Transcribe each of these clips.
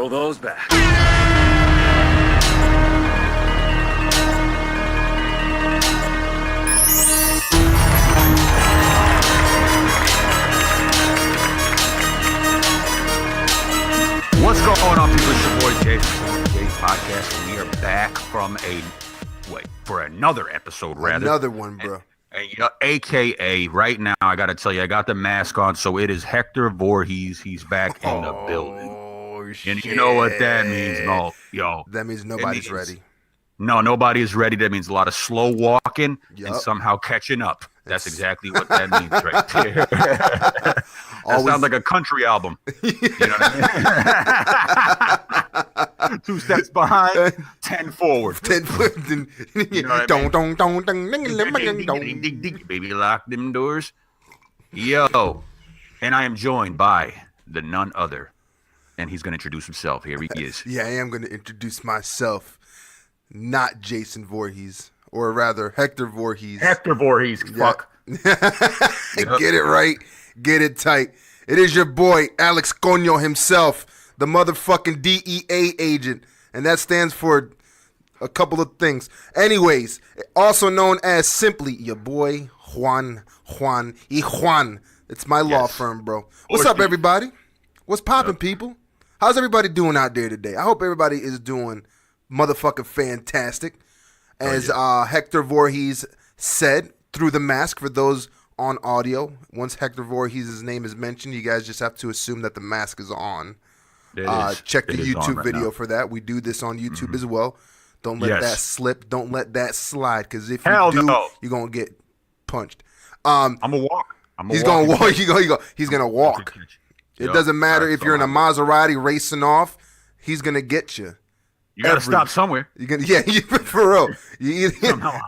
roll those back. What's going on, people? It's your boy Jason Vorhees podcast. We are back from for another episode, rather. Another one, bro. And AKA, right now, I got to tell you, I got the mask on, so it is Hector Vorhees. He's back in the building. Oh, shit. And you know what that means, yo. That means nobody's ready. No, nobody is ready. That means a lot of slow walking and Yup. somehow catching up. That's exactly what that means right there. That sounds like a country album. You know what I mean? 2 steps behind, 10 forward. 10 foot. You know what I mean? Baby, lock them doors. Yo. And I am joined by the none other. And he's going to introduce himself. Here he is. Yeah, I am going to introduce myself. Not Jason Vorhees. Or rather, Hector Vorhees. Hector Vorhees. Fuck. Get it right. Get it tight. It is your boy, Alex Cono himself, the motherfucking DEA agent. And that stands for a couple of things. Anyways, also known as simply your boy, Juan. It's my law firm, bro. What's up, everybody? What's poppin', people? How's everybody doing out there today? I hope everybody is doing motherfucking fantastic. As Hector Vorhees said, through the mask, for those on audio, once Hector Vorhees' name is mentioned, you guys just have to assume that the mask is on. Check the YouTube video for that. We do this on YouTube as well. Don't let that slip. Don't let that slide, because if you do, you're going to get punched. I'm going to walk. He's going to walk. He's going to walk. It doesn't matter if you're in a Maserati racing off. He's going to get you. You got to stop somewhere. For real.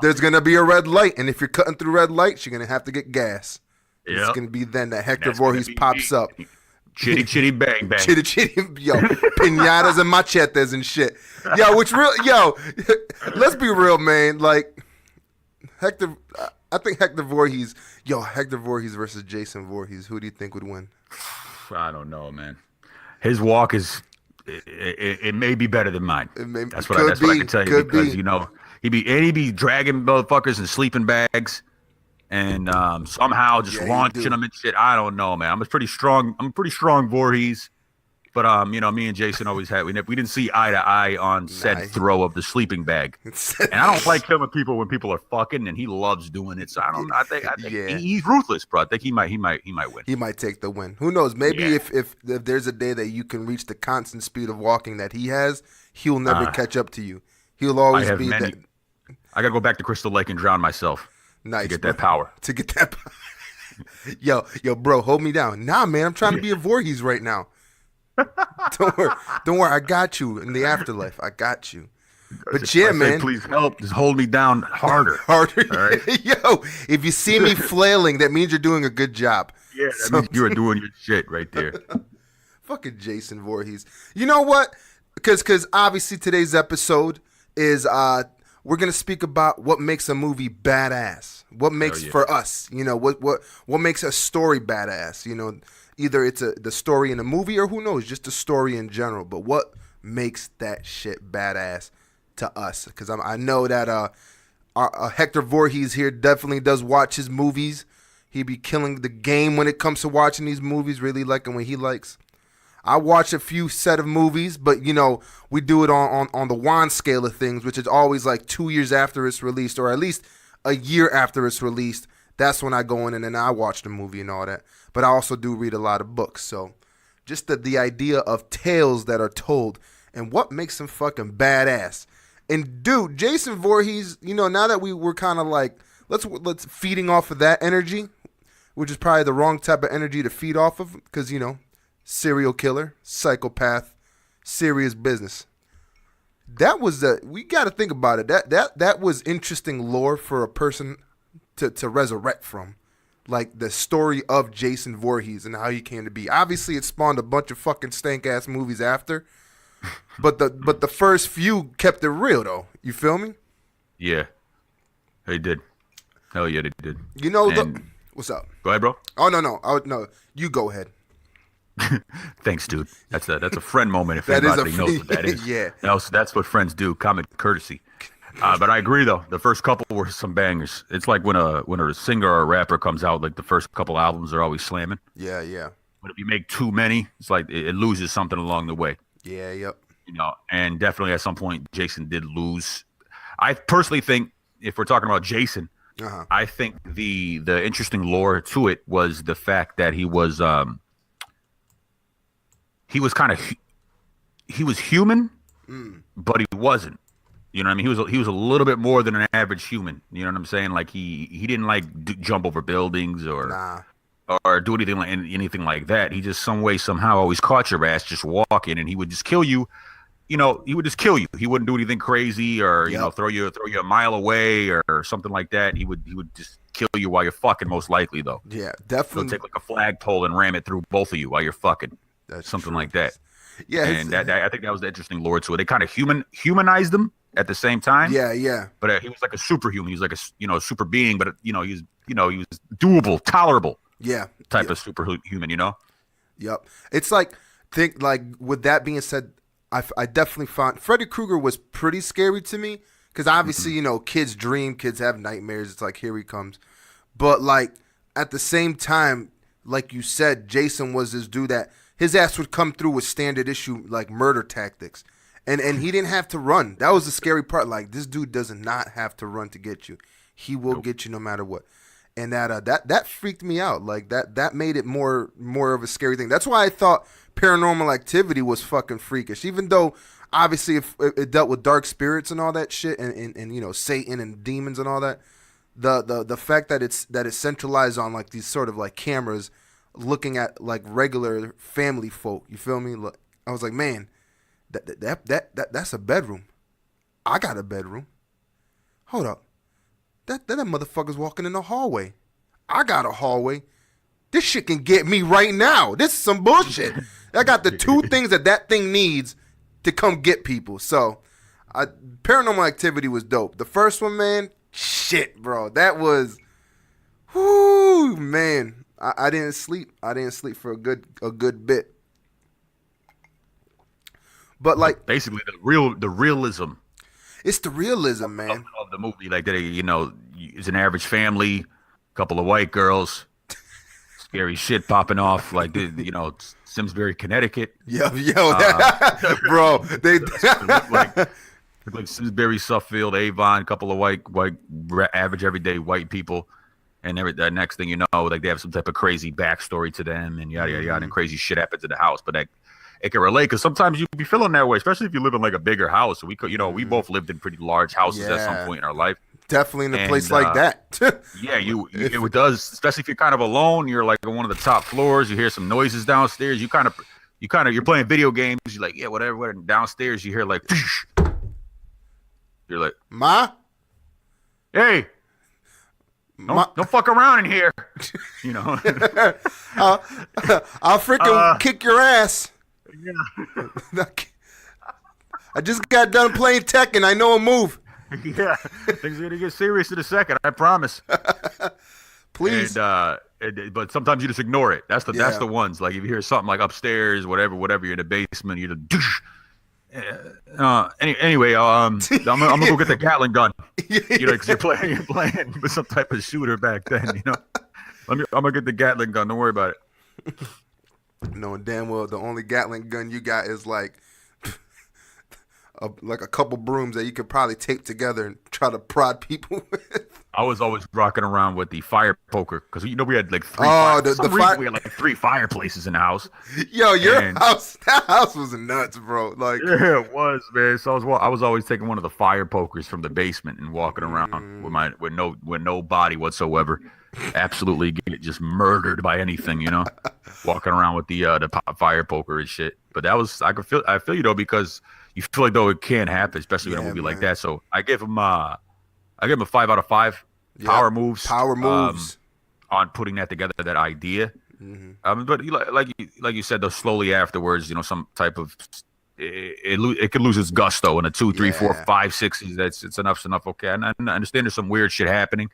There's going to be a red light, and if you're cutting through red lights, you're going to have to get gas. Yep. It's going to be then that Hector Vorhees pops up. Chitty, chitty, bang, bang. Chitty, chitty, piñatas and machetes and shit. Let's be real, man. Like, I think Hector Vorhees versus Jason Vorhees. Who do you think would win? I don't know, man. His walk is... It may be better than mine. That's what I can tell you, because he'd be dragging motherfuckers in sleeping bags and somehow just launching them and shit. I don't know, man. I'm a pretty strong Voorhees, but me and Jason always had we didn't see eye to eye on said throw of the sleeping bag, and I don't like killing people when people are fucking, and he loves doing it. So I think he's ruthless, bro. I think he might win. He might take the win. Who knows? Maybe if there's a day that you can reach the constant speed of walking that he has, he'll never catch up to you. He'll always be that. I gotta go back to Crystal Lake and drown myself. Nice, to get that power. Yo, bro, hold me down. Nah, man, I'm trying to be a Voorhees right now. Don't worry. I got you in the afterlife. I got you. But man, please help. Just hold me down harder. All right? Yo, if you see me flailing, that means you're doing a good job. Yeah, that means you are doing your shit right there. Fucking Jason Vorhees. You know what? Because obviously today's episode is we're gonna speak about what makes a movie badass. What makes for us, what makes a story badass. Either it's the story in a movie, or who knows, just a story in general. But what makes that shit badass to us? Because I know that our Hector Vorhees here definitely does watch his movies. He be killing the game when it comes to watching these movies, really liking what he likes. I watch a few set of movies, but we do it on the Juan scale of things, which is always like 2 years after it's released, or at least a year after it's released. That's when I go in and then I watch the movie and all that. But I also do read a lot of books. So just the idea of tales that are told and what makes them fucking badass. And dude, Jason Vorhees, now that we're kind of like, let's feeding off of that energy, which is probably the wrong type of energy to feed off of, because, serial killer, psychopath, serious business. That was we got to think about it. That was interesting lore for a person to resurrect from. Like the story of Jason Vorhees and how he came to be. Obviously, it spawned a bunch of fucking stank ass movies after, but the first few kept it real though. You feel me? Yeah, they did. Hell yeah, they did. What's up? Go ahead, bro. Oh no, you go ahead. Thanks, dude. That's a friend moment if That is anybody knows what that is. Yeah. That's what friends do. Common courtesy. But I agree though. The first couple were some bangers. It's like when a singer or a rapper comes out, like the first couple albums are always slamming. Yeah, yeah. But if you make too many, it's like it loses something along the way. Yeah, yep. And definitely at some point Jason did lose. I personally think if we're talking about Jason, I think the interesting lore to it was the fact that he was human, but he wasn't. You know what I mean? He was a little bit more than an average human. You know what I'm saying? Like he didn't like jump over buildings or do anything like that. He just some way somehow always caught your ass just walking, and he would just kill you. He would just kill you. He wouldn't do anything crazy or throw you a mile away or something like that. He would just kill you while you're fucking. Most likely though. Yeah, definitely. He'll take like a flagpole and ram it through both of you while you're fucking. That's something true. Like that. Yeah, and I think that was the interesting lore to it. They kind of humanized him at the same time. Yeah, yeah. But he was like a superhuman. He was like a super being. But he was doable, tolerable. Yeah. Type of superhuman. Yep. It's like with that being said, I definitely found Freddy Krueger was pretty scary to me because obviously kids dream, kids have nightmares. It's like here he comes, but like at the same time, like you said, Jason was this dude that his ass would come through with standard issue like murder tactics. And he didn't have to run. That was the scary part. Like this dude does not have to run to get you. He will get you no matter what. And that freaked me out. Like that made it more of a scary thing. That's why I thought Paranormal Activity was fucking freakish. Even though obviously if it dealt with dark spirits and all that shit and Satan and demons and all that. The fact that it's centralized on like these sort of like cameras looking at like regular family folk. You feel me? Look, I was like, man, that's a bedroom. I got a bedroom. Hold up. That motherfucker's walking in the hallway. I got a hallway. This shit can get me right now. This is some bullshit. I got the two things that thing needs to come get people. So, Paranormal Activity was dope. The first one, man, shit, bro. That was, whoo, man. I didn't sleep. I didn't sleep for a good bit. But like basically the realism. It's the realism, man, of the movie. Like that, it's an average family, couple of white girls, scary shit popping off. Like Simsbury, Connecticut. Yo, bro, they look like Simsbury, Suffield, Avon, couple of white average everyday white people, and the next thing you know, like they have some type of crazy backstory to them, and yada yada yada, and crazy shit happens in the house, but it can relate because sometimes you be feeling that way, especially if you live in like a bigger house. We could, we both lived in pretty large houses at some point in our life. Definitely in a place like that. Yeah, it does, especially if you're kind of alone. You're like on one of the top floors. You hear some noises downstairs. You're playing video games. You're like, yeah, whatever. And downstairs, you hear like, you're like, Ma, hey. Don't fuck around in here. I'll freaking kick your ass. Yeah. I just got done playing Tekken. I know a move. Yeah, things are gonna get serious in a second. I promise. Please. But sometimes you just ignore it. That's the ones. Like if you hear something like upstairs, whatever, you're in the basement, you're just. Anyway, I'm gonna go get the Gatling gun. Because you're playing with some type of shooter back then. I'm gonna get the Gatling gun. Don't worry about it. Knowing damn well the only Gatling gun you got is like a couple brooms that you could probably tape together and try to prod people with. I was always rocking around with the fire poker because we had like three. We had like 3 fireplaces in the house. Your house, that house was nuts, bro. Like yeah, it was, man. So I was always taking one of the fire pokers from the basement and walking around with no body whatsoever. Absolutely get just murdered by anything, walking around with the fire poker and shit. But that was I feel you though, because you feel like though it can't happen, especially in a movie like that. So I give him a 5 out of 5. Power moves on putting that together, that idea. But like you said though, slowly afterwards, some type of it could lose its gusto in a 2, 3, 4, 5, 6. It's enough's enough. Okay, and I understand there's some weird shit happening.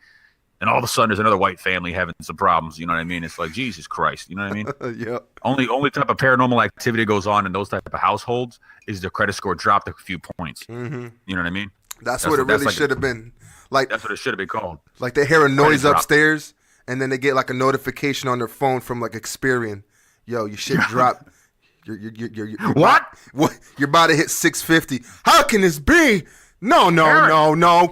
and all of a sudden there's another white family having some problems. You know what I mean? It's like, Jesus Christ. You know what I mean? Yep. Only type of paranormal activity goes on in those type of households is the credit score dropped a few points. Mm-hmm. You know what I mean? That's what it really should have been. Like, that's what it should have been called. Like they hear a noise upstairs, and then they get like a notification on their phone from like Experian. Yo, your shit dropped. You're what? You're about to hit 650. How can this be? No,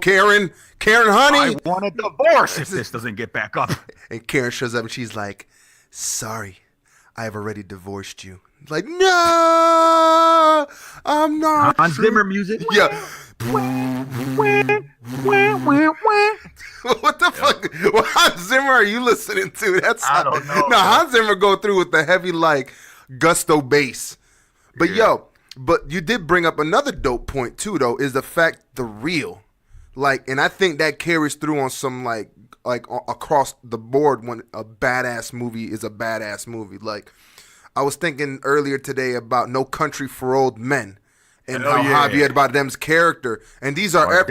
Karen, honey. I want a divorce if this doesn't get back up. And Karen shows up and she's like, sorry, I have already divorced you. Like, no, I'm not. Hans Zimmer music. Yeah. What the fuck? What Hans Zimmer are you listening to? I don't know. No, Hans Zimmer go through with the heavy like gusto bass. But but you did bring up another dope point too, though, is the fact the real, like, and I think that carries through on some like across the board when a badass movie is a badass movie. Like, I was thinking earlier today about No Country for Old Men and how Javier Bardem's character, and these are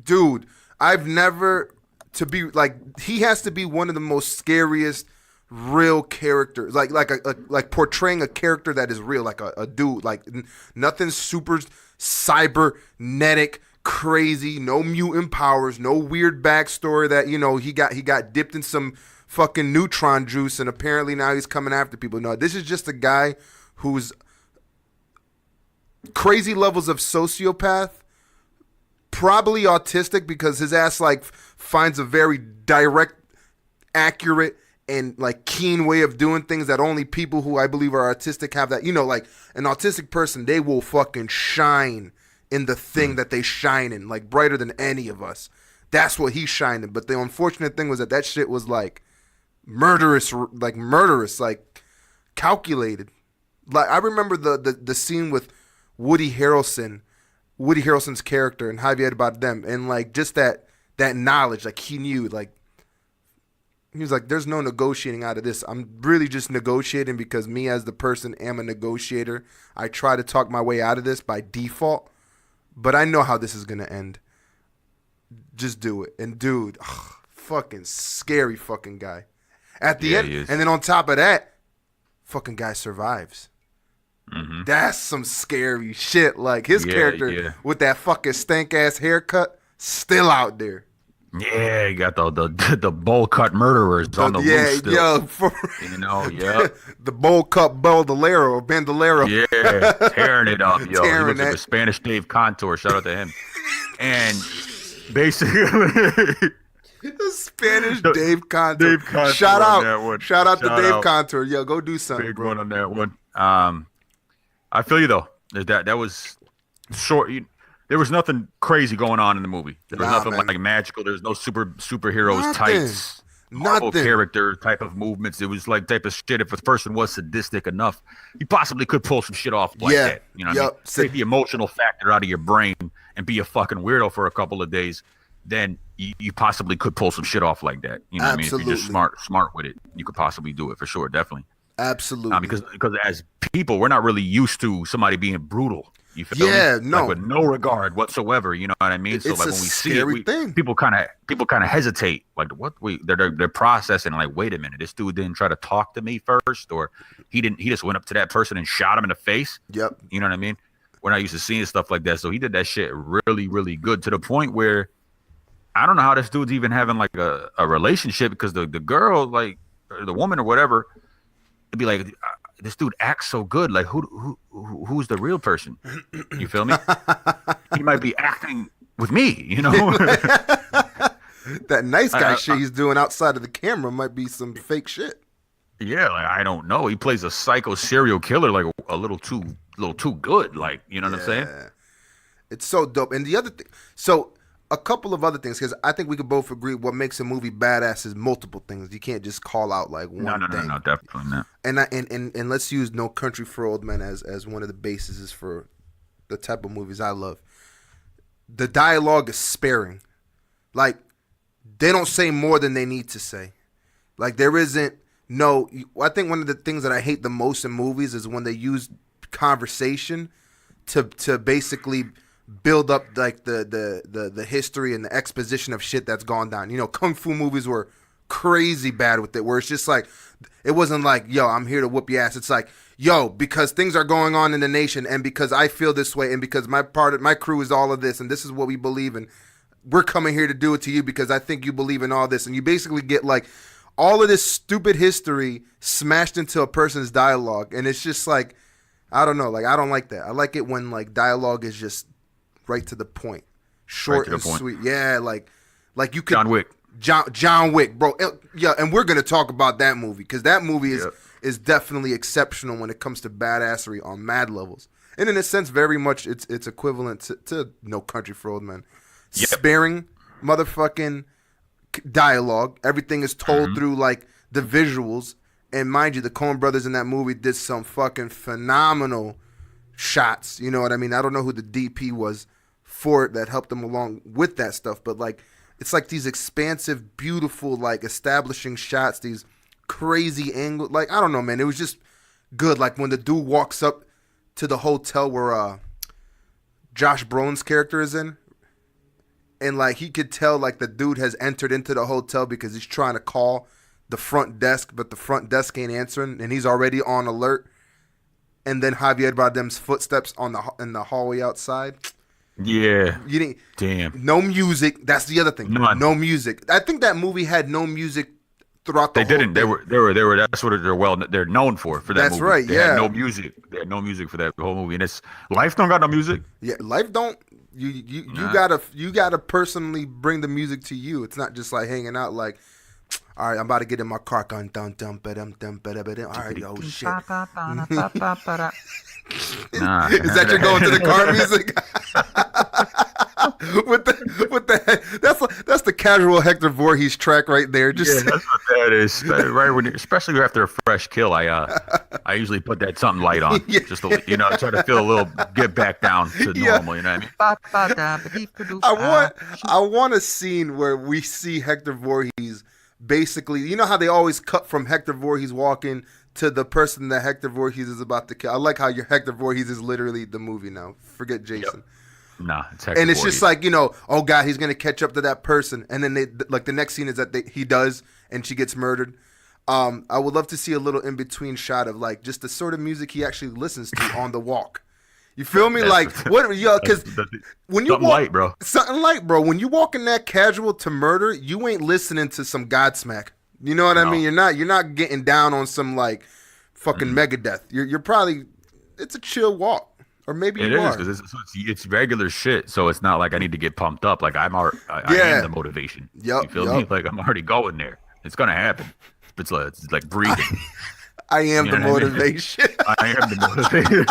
dude. I've never to be like he has to be one of the most scariest real characters, like portraying a character that is real, like a dude, like nothing super cybernetic, crazy, no mutant powers, no weird backstory that he got dipped in some fucking neutron juice and apparently now he's coming after people. No, this is just a guy who's crazy levels of sociopath, probably autistic because his ass like finds a very direct, accurate, and like keen way of doing things that only people who I believe are autistic have. That like an autistic person, they will fucking shine in the thing that they shine in, like brighter than any of us. That's what he's shining. But the unfortunate thing was that shit was like murderous, like calculated. Like I remember the scene with Woody Harrelson's character and Javier Bardem, and like just that knowledge, like he knew, like he was like, there's no negotiating out of this. I'm really just negotiating because me as the person am a negotiator. I try to talk my way out of this by default, but I know how this is gonna end. Just do it. And dude, fucking scary fucking guy. At the end, and then on top of that, fucking guy survives. Mm-hmm. That's some scary shit. Like his character with that fucking stank ass haircut, still out there. Yeah, you got the bowl cut murderers on the loose still. The bowl cut Bandolero. Yeah, tearing it up, yo. He looks like a Spanish Dave Contour. Shout out to him. And basically, the Spanish Dave Contour. Shout out to Dave Contour. Yo, go do something, big bro. One on that one. I feel you though. That was short. There was nothing crazy going on in the movie. There was nothing like magical. There was no superheroes, tights, Marvel character type of movements. It was like type of shit. If a person was sadistic enough, he possibly could pull some shit off like that. You know what I mean? Take the emotional factor out of your brain and be a fucking weirdo for a couple of days. Then you possibly could pull some shit off like that. You know what I mean? If you're just smart with it, you could possibly do it for sure. Definitely. Absolutely. Because as people, we're not really used to somebody being brutal. You feel me? No. Like with no regard whatsoever. You know what I mean? So like when we see it, people kind of hesitate. Like what? They're processing. Like, wait a minute, this dude didn't try to talk to me first, or he just went up to that person and shot him in the face. Yep. You know what I mean? We're not used to seeing stuff like that. So he did that shit really, really good to the point where I don't know how this dude's even having like a relationship because the girl, like or the woman or whatever, it'd be like, this dude acts so good. Like who's the real person? You feel me? He might be acting with me, you know? That nice guy shit he's doing outside of the camera might be some fake shit. Yeah, like I don't know. He plays a psycho serial killer like a little too good. Like, you know what I'm saying? It's so dope. And the other thing, so a couple of other things, because I think we could both agree what makes a movie badass is multiple things. You can't just call out like one thing. No, definitely not. And let's use No Country for Old Men as one of the bases for the type of movies I love. The dialogue is sparing. Like, they don't say more than they need to say. Like, there isn't I think one of the things that I hate the most in movies is when they use conversation to basically build up like the history and the exposition of shit that's gone down. You know, kung fu movies were crazy bad with it, where it's just like, it wasn't like, yo, I'm here to whoop your ass. It's like, yo, because things are going on in the nation, and because I feel this way, and because my crew is all of this, and this is what we believe in, we're coming here to do it to you because I think you believe in all this. And you basically get like all of this stupid history smashed into a person's dialogue, and it's just like, I don't know, like I don't like that. I like it when like dialogue is just right to the point, short and sweet. Yeah, like you could John Wick, bro. Yeah, and we're gonna talk about that movie because that movie is definitely exceptional when it comes to badassery on mad levels, and in a sense, very much it's equivalent to No Country for Old Men. Yep. Sparing motherfucking dialogue. Everything is told through like the visuals, and mind you, the Coen brothers in that movie did some fucking phenomenal shots. You know what I mean? I don't know who the DP was for it that helped them along with that stuff, but like, it's like these expansive, beautiful, like establishing shots, these crazy angles. Like, I don't know, man. It was just good. Like when the dude walks up to the hotel where Josh Brolin's character is in, and like he could tell like the dude has entered into the hotel because he's trying to call the front desk, but the front desk ain't answering, and he's already on alert. And then Javier Bardem's footsteps in the hallway outside. Yeah. You didn't. Damn. No music. That's the other thing. None. No music. I think that movie had no music throughout the whole thing. They were. That's what they're known for that That's movie. Right. They had no music. They had no music for that whole movie. And it's Life don't got no music. Yeah, Life don't. You gotta personally bring the music to you. It's not just like hanging out like, all right, I'm about to get in my car. All right, oh shit. Nah. Is that you're going to the car music? with the that's the casual Hector Vorhees track right there. Just that's what that is. Right when, especially after a fresh kill, I usually put that something light on, just to, try to feel a little, get back down to normal. You know what I mean? I want a scene where we see Hector Vorhees. Basically, you know how they always cut from Hector Vorhees walking to the person that Hector Vorhees is about to kill. I like how your Hector Voorhees is literally the movie now. Forget Jason. Yep. Nah, it's Hector and it's Voorhees. Just like, oh God, he's gonna catch up to that person, and then the next scene is that he does, and she gets murdered. I would love to see a little in between shot of like just the sort of music he actually listens to on the walk. You feel me? Like what? Because when you walk, something light, bro. When you walking that casual to murder, you ain't listening to some Godsmack. You know what I mean? You're not getting down on some like fucking Megadeth. You're probably, it's a chill walk, or maybe it is because it's regular shit. So it's not like I need to get pumped up. Like I am the motivation. Yep. You feel me? Like I'm already going there. It's gonna happen. It's like breathing. I am the motivation. I am the motivation.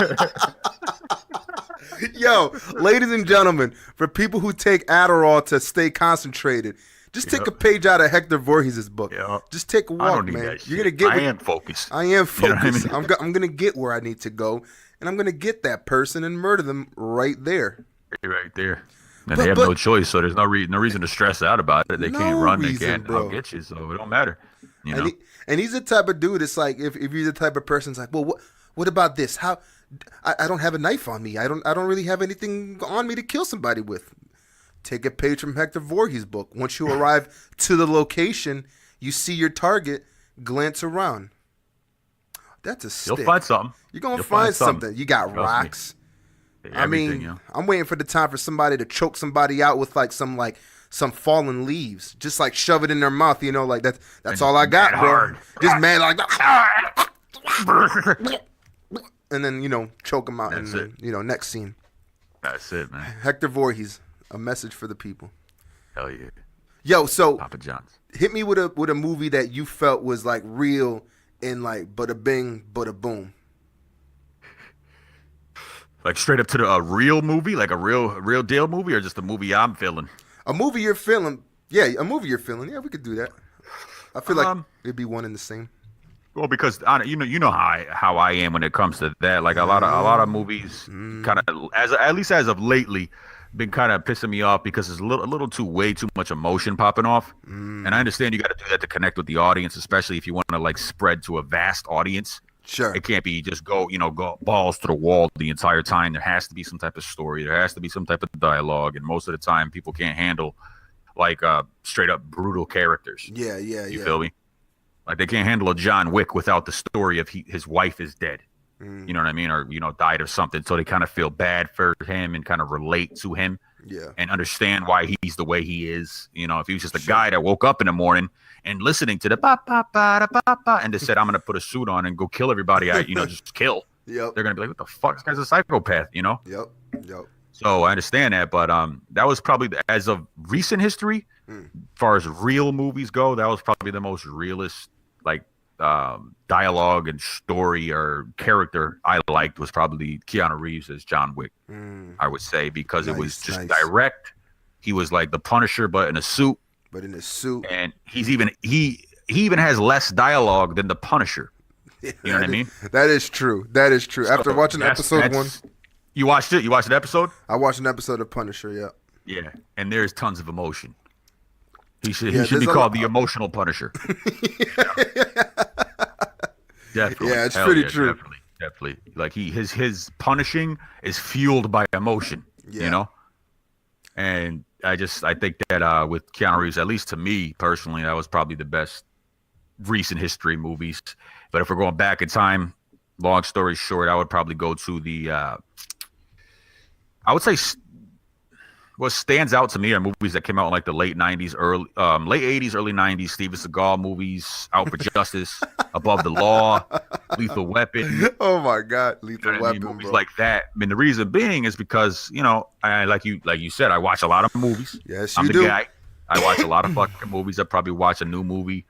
Yo, ladies and gentlemen, for people who take Adderall to stay concentrated, just take a page out of Hector Vorhees' book. Just take a walk, man. You're gonna get. I am focused. I am focused. You know what I mean? I'm gonna get where I need to go, and I'm gonna get that person and murder them right there. Right there. And they have no choice, so there's no reason to stress out about it. They can't run. They can't get you, so it don't matter. You know. And he's the type of dude. It's like if you're the type of person, it's like, well, what about this? How? I don't have a knife on me. I don't really have anything on me to kill somebody with. Take a page from Hector Vorhees' book. Once you arrive to the location, you see your target, glance around. Some stick. You'll find something. You're going to find something. You got rocks. I mean, I'm waiting for the time for somebody to choke somebody out with some fallen leaves. Just like shove it in their mouth, like that's all I got, bro. Hard. Just mad like that. And then, choke them out. That's and then, next scene. That's it, man. Hector Vorhees, a message for the people. Hell yeah. Yo, so Papa John's. Hit me with a movie that you felt was like real and like bada bing, bada boom. Like straight up to a real movie, like a real deal movie, or just a movie I'm feeling? A movie you're feeling. Yeah, a movie you're feeling. Yeah, we could do that. I feel like it'd be one and the same. Well, because you know how I am when it comes to that. Like a lot of movies, kind of at least as of lately, been kind of pissing me off because there's a little way too much emotion popping off. And I understand you got to do that to connect with the audience, especially if you want to like spread to a vast audience. Sure. It can't be just go balls to the wall the entire time. There has to be some type of story. There has to be some type of dialogue. And most of the time, people can't handle like straight up brutal characters. Yeah. You feel me? Like they can't handle a John Wick without the story of his wife is dead. You know what I mean? Or, died of something. So they kind of feel bad for him and kind of relate to him. Yeah. And understand why he's the way he is. If he was just a guy that woke up in the morning and listening to the ba ba ba da ba ba and just said, I'm gonna put a suit on and go kill everybody just kill. Yep. They're gonna be like, what the fuck? This guy's a psychopath, Yep. So I understand that, but that was probably, as of recent history, as far as real movies go, that was probably the most realist, like, dialogue and story or character I liked was probably Keanu Reeves as John Wick. I would say, because it was just direct. He was like the Punisher, but in a suit. And he even has less dialogue than the Punisher. You know what I mean? That is true. So after watching episode 1, you watched it. You watched an episode. I watched an episode of Punisher. Yeah. Yeah, and there's tons of emotion. He should be called the emotional Punisher. Definitely. Yeah, it's pretty true. Definitely. Like his punishing is fueled by emotion. Yeah. And I think that with Keanu Reeves, at least to me personally, that was probably the best recent history movies. But if we're going back in time, long story short, I would probably go to the I would say what stands out to me are movies that came out in like the late 90s, late 80s, early 90s. Steven Seagal movies, Out for Justice, Above the Law, Lethal Weapon. Oh my God, Lethal Weapon, movies bro. like that. I mean, the reason being is because I like you said, I watch a lot of movies. Yes, I'm you the do. guy. I watch a lot of fucking movies. I probably watch a new movie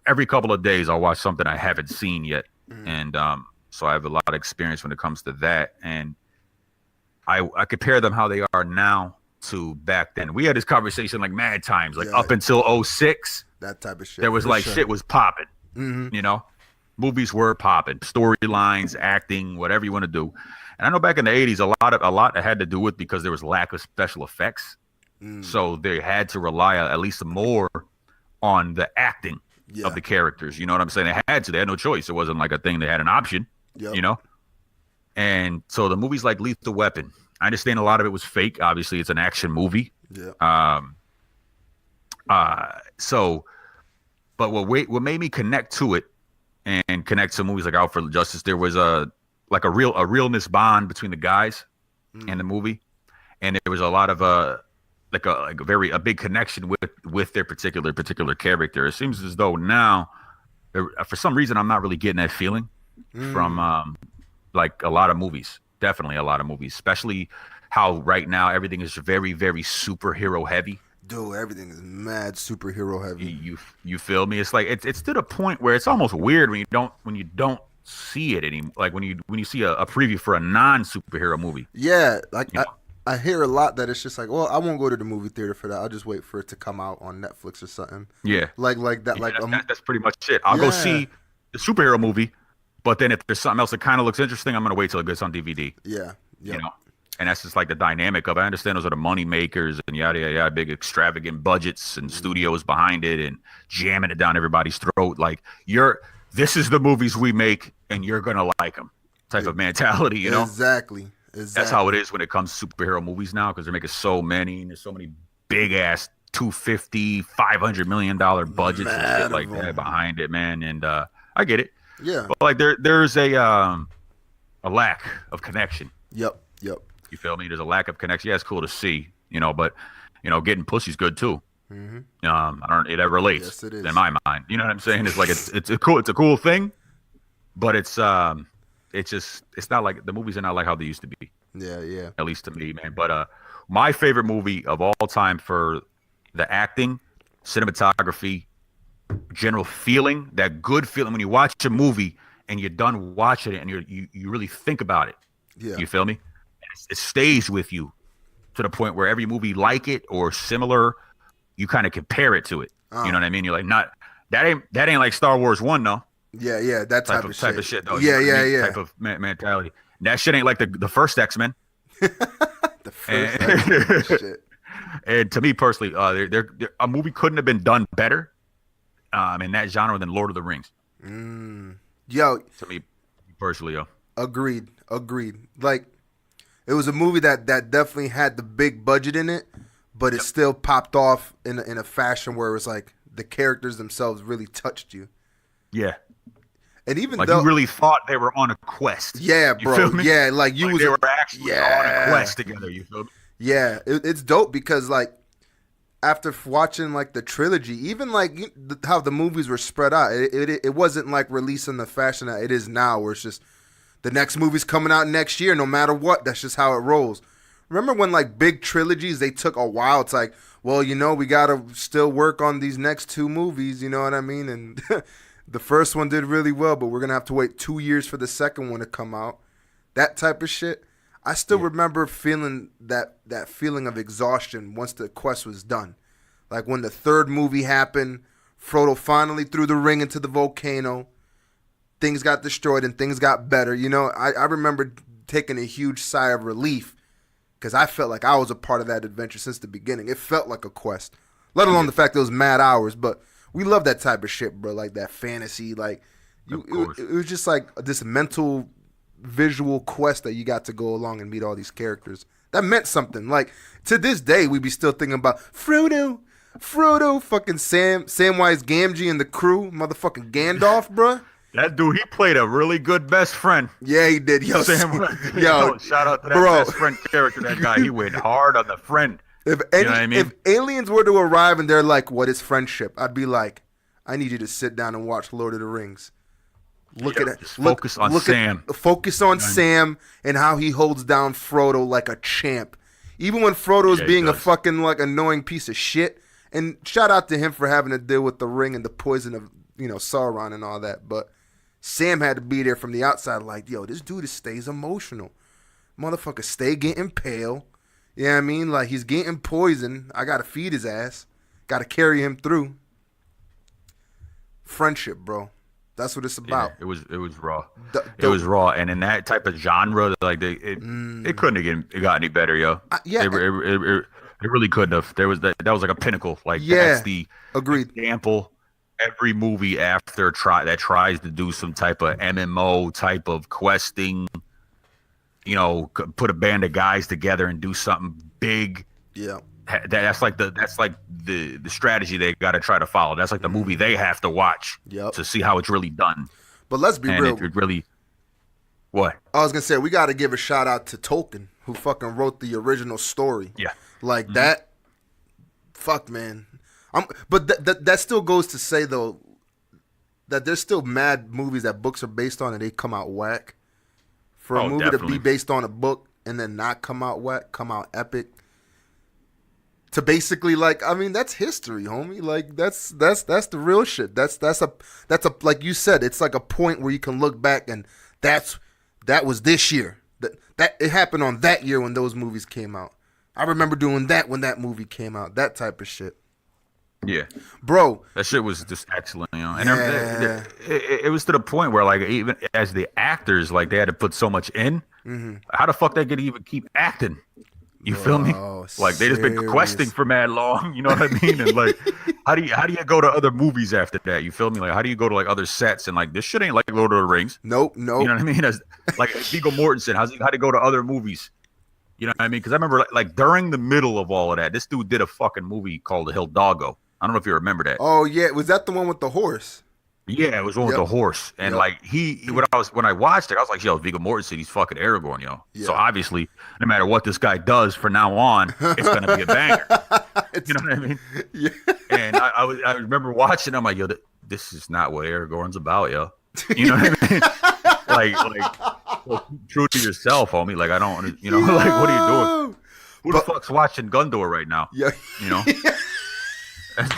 every couple of days. I'll watch something I haven't seen yet, and so I have a lot of experience when it comes to that. And I compare them how they are now to back then. We had this conversation like mad times, like up until 2006. That type of shit. There was like shit was popping. Movies were popping, storylines, acting, whatever you want to do. And I know back in the 80s, a lot had to do with because there was lack of special effects. So they had to rely at least more on the acting of the characters. You know what I'm saying? They had to. They had no choice. It wasn't like a thing. They had an option. And so the movies like Lethal Weapon, I understand a lot of it was fake. Obviously, it's an action movie. Yeah. But what made me connect to it and connect to movies like Out for Justice, there was a realness bond between the guys and the movie, and there was a lot of a big connection with their particular character. It seems as though now, for some reason, I'm not really getting that feeling from like a lot of movies. Definitely a lot of movies, especially how right now everything is very, very superhero heavy. Dude, everything is mad superhero heavy. You feel me? It's like it's to the point where it's almost weird when you don't see it anymore. Like when you see a preview for a non-superhero movie. Yeah, like I hear a lot that it's just like, well, I won't go to the movie theater for that. I'll just wait for it to come out on Netflix or something. Yeah, like that. Yeah, that's pretty much it. I'll go see the superhero movie. But then if there's something else that kind of looks interesting, I'm going to wait till it gets on DVD. Yeah. Yep. And that's just like the dynamic of it. I understand those are the money makers and yada, yada, yada, big extravagant budgets and studios behind it and jamming it down everybody's throat. Like, this is the movies we make and you're going to like them type of mentality, you know? Exactly. That's how it is when it comes to superhero movies now, because they're making so many and there's so many big ass $250, $500 million budgets and shit like that behind it, man. And I get it. Yeah. But like there's a lack of connection. Yep. You feel me? There's a lack of connection. Yeah, it's cool to see, but getting pussy's good too. That relates. Yes, it is. In my mind. You know what I'm saying? It's like it's a cool thing, but it's not like the movies are not like how they used to be. Yeah. At least to me, man. But my favorite movie of all time for the acting, cinematography, general feeling, that good feeling when you watch a movie and you're done watching it and you really think about it. Yeah. You feel me? It stays with you to the point where every movie like it or similar, you kind of compare it to it. You know what I mean? You're like, that ain't like Star Wars 1, no. Yeah, that type of shit though. Yeah. Type of mentality. That shit ain't like the first X-Men. The first X-Men shit. And to me personally, a movie couldn't have been done better in that genre than Lord of the Rings. Yo, to me personally, yo. Agreed. Like, it was a movie that definitely had the big budget in it, but it still popped off in a fashion where it was like the characters themselves really touched you. Yeah. And even like though you really thought they were on a quest. Yeah, bro. You feel me? Yeah, they were actually on a quest together. You feel me? Yeah, it's dope because like after watching like the trilogy, even like how the movies were spread out, it wasn't like released in the fashion that it is now, where it's just the next movie's coming out next year, no matter what. That's just how it rolls. Remember when like big trilogies, they took a while. It's like, well, we gotta still work on these next 2 movies. You know what I mean? And the first one did really well, but we're gonna have to wait 2 years for the second one to come out. That type of shit. I still remember feeling that feeling of exhaustion once the quest was done. Like when the 3rd movie happened, Frodo finally threw the ring into the volcano. Things got destroyed and things got better. I remember taking a huge sigh of relief because I felt like I was a part of that adventure since the beginning. It felt like a quest, let alone the fact that it was mad hours. But we love that type of shit, bro. Like that fantasy. Like it was just like this mental visual quest that you got to go along and meet all these characters. That meant something. Like to this day, we be still thinking about Frodo, fucking Samwise Gamgee and the crew, motherfucking Gandalf, bro. That dude, he played a really good best friend. Yeah, he did. Yo, shout out to that best friend character. That guy, he went hard on the friend. You know what I mean? If aliens were to arrive and they're like, "What is friendship?" I'd be like, "I need you to sit down and watch Lord of the Rings. Focus on Sam. Focus on Sam and how he holds down Frodo like a champ, even when Frodo is being a fucking like annoying piece of shit." And shout out to him for having to deal with the ring and the poison of Sauron and all that, but Sam had to be there from the outside like, yo, this dude stays emotional. Motherfucker stay getting pale. You know what I mean? Like, he's getting poisoned. I got to feed his ass. Got to carry him through. Friendship, bro. That's what it's about. Yeah, it was raw. It was raw. And in that type of genre, like, it couldn't have got any better, yo. It really couldn't have. That was like a pinnacle. Like, that's the example. Every movie after that tries to do some type of MMO type of questing, put a band of guys together and do something big. Yeah, that's like the strategy they got to try to follow. That's like the movie they have to watch to see how it's really done. But let's be real. It really. What? I was gonna say, we got to give a shout out to Tolkien, who fucking wrote the original story. Yeah, like that. Fuck, man. But that still goes to say, though, that there's still mad movies that books are based on and they come out whack. For a movie to be based on a book and then not come out whack, come out epic. To basically, like, I mean, that's history, homie. Like, that's the real shit. That's a like you said, it's like a point where you can look back and that was this year. That it happened on that year when those movies came out. I remember doing that when that movie came out. That type of shit. Yeah, bro, that shit was just excellent, And it was to the point where, like, even as the actors, like, they had to put so much in. Mm-hmm. How the fuck they could even keep acting? You feel me? Like, they just been questing for mad long. You know what I mean? And like, how do you go to other movies after that? You feel me? Like, how do you go to like other sets and like this shit ain't like Lord of the Rings? Nope. You know what I mean? As, like Viggo Mortensen, how do you go to other movies? You know what I mean? Because I remember like during the middle of all of that, this dude did a fucking movie called The Hidalgo. I don't know if you remember that. Oh yeah, was that the one with the horse? Yeah, it was one with the horse, and like when I watched it, I was like, yo, Viggo Mortensen, he's fucking Aragorn, yo. Yeah. So obviously, no matter what this guy does from now on, it's gonna be a banger. You know what I mean? Yeah. And I remember watching, I'm like, yo, this is not what Aragorn's about, yo. You know what I mean? like, well, true to yourself, homie. Like, I don't, like, what are you doing? Who the fuck's watching Gondor right now? Yeah. You know.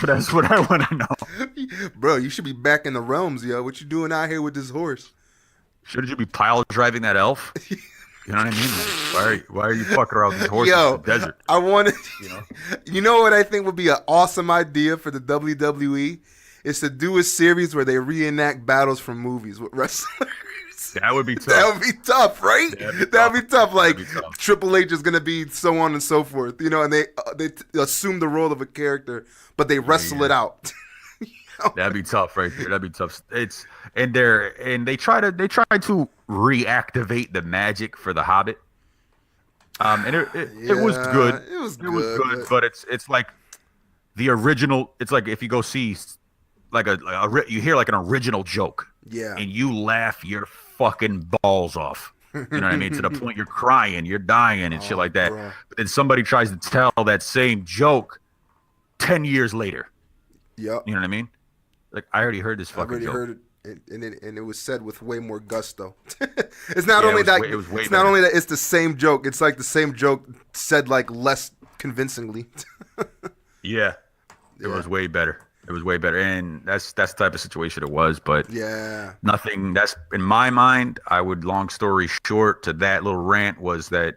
That's what I want to know. Bro, you should be back in the realms, yo. What you doing out here with this horse? Shouldn't you be pile driving that elf? You know what I mean? Why are you fucking around these horses in the desert? I wanted, you know what I think would be an awesome idea for the WWE is to do a series where they reenact battles from movies with wrestlers. That would be tough. That would be tough, right? That'd be tough. Like Triple H is gonna be so on and so forth, and they assume the role of a character, but they wrestle it out. That'd be tough right there. That'd be tough. They try to reactivate the magic for the Hobbit. It was good. It was It was good, good, but it's like the original. It's like if you go see like you hear like an original joke, yeah, and you laugh your fucking balls off. You know what I mean? To the point you're crying, you're dying, and shit like that. Bro. But then somebody tries to tell that same joke 10 years later. Yep. You know what I mean? Like, I already heard this fucking joke. I already heard it, and it was said with way more gusto. It's not only that it's not only that it's the same joke. It's like the same joke said like less convincingly. Yeah, it was way better. It was way better, and that's the type of situation it was. But yeah, nothing. That's in my mind. I would. Long story short, to that little rant was that,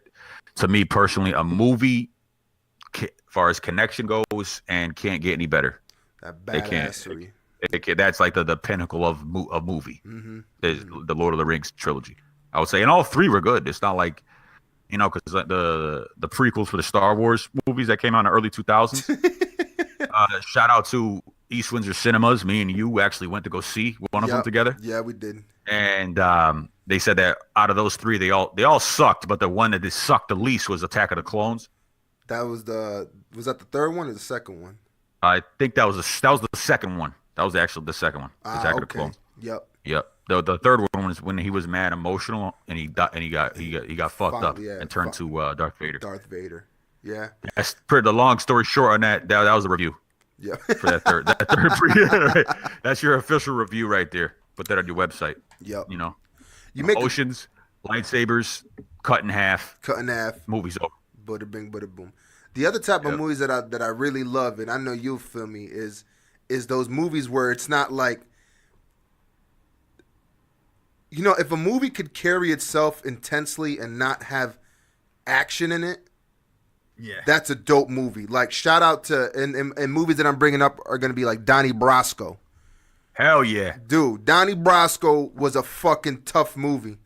to me personally, a movie, as far as connection goes, and can't get any better. That badassery. That's like the pinnacle of a movie. Mm-hmm. Is the Lord of the Rings trilogy. I would say, and all three were good. It's not like, because the prequels for the Star Wars movies that came out in the early 2000s. Shout out to East Windsor Cinemas. Me and you actually went to go see one of them together. Yeah, we did. And they said that out of those three, they all sucked, but the one that sucked the least was Attack of the Clones. Was that the third one or the second one? I think that was the second one. That was actually the second one. Attack of the Clones. Yep. The third one was when he was mad, emotional, and he got fucked up and turned to Darth Vader. Darth Vader. Yeah. That's the long story short on that. That was a review. Yeah. For that third that's your official review right there. Put that on your website. Yep. You make oceans, lightsabers, cut in half. Movies over. Bada bing, bada boom. The other type of movies that I really love, and I know you'll feel me, is those movies where it's not like, if a movie could carry itself intensely and not have action in it, that's a dope movie. Like, shout out to, and movies that I'm bringing up are going to be like Donnie Brasco. Hell yeah. Dude, Donnie Brasco was a fucking tough movie.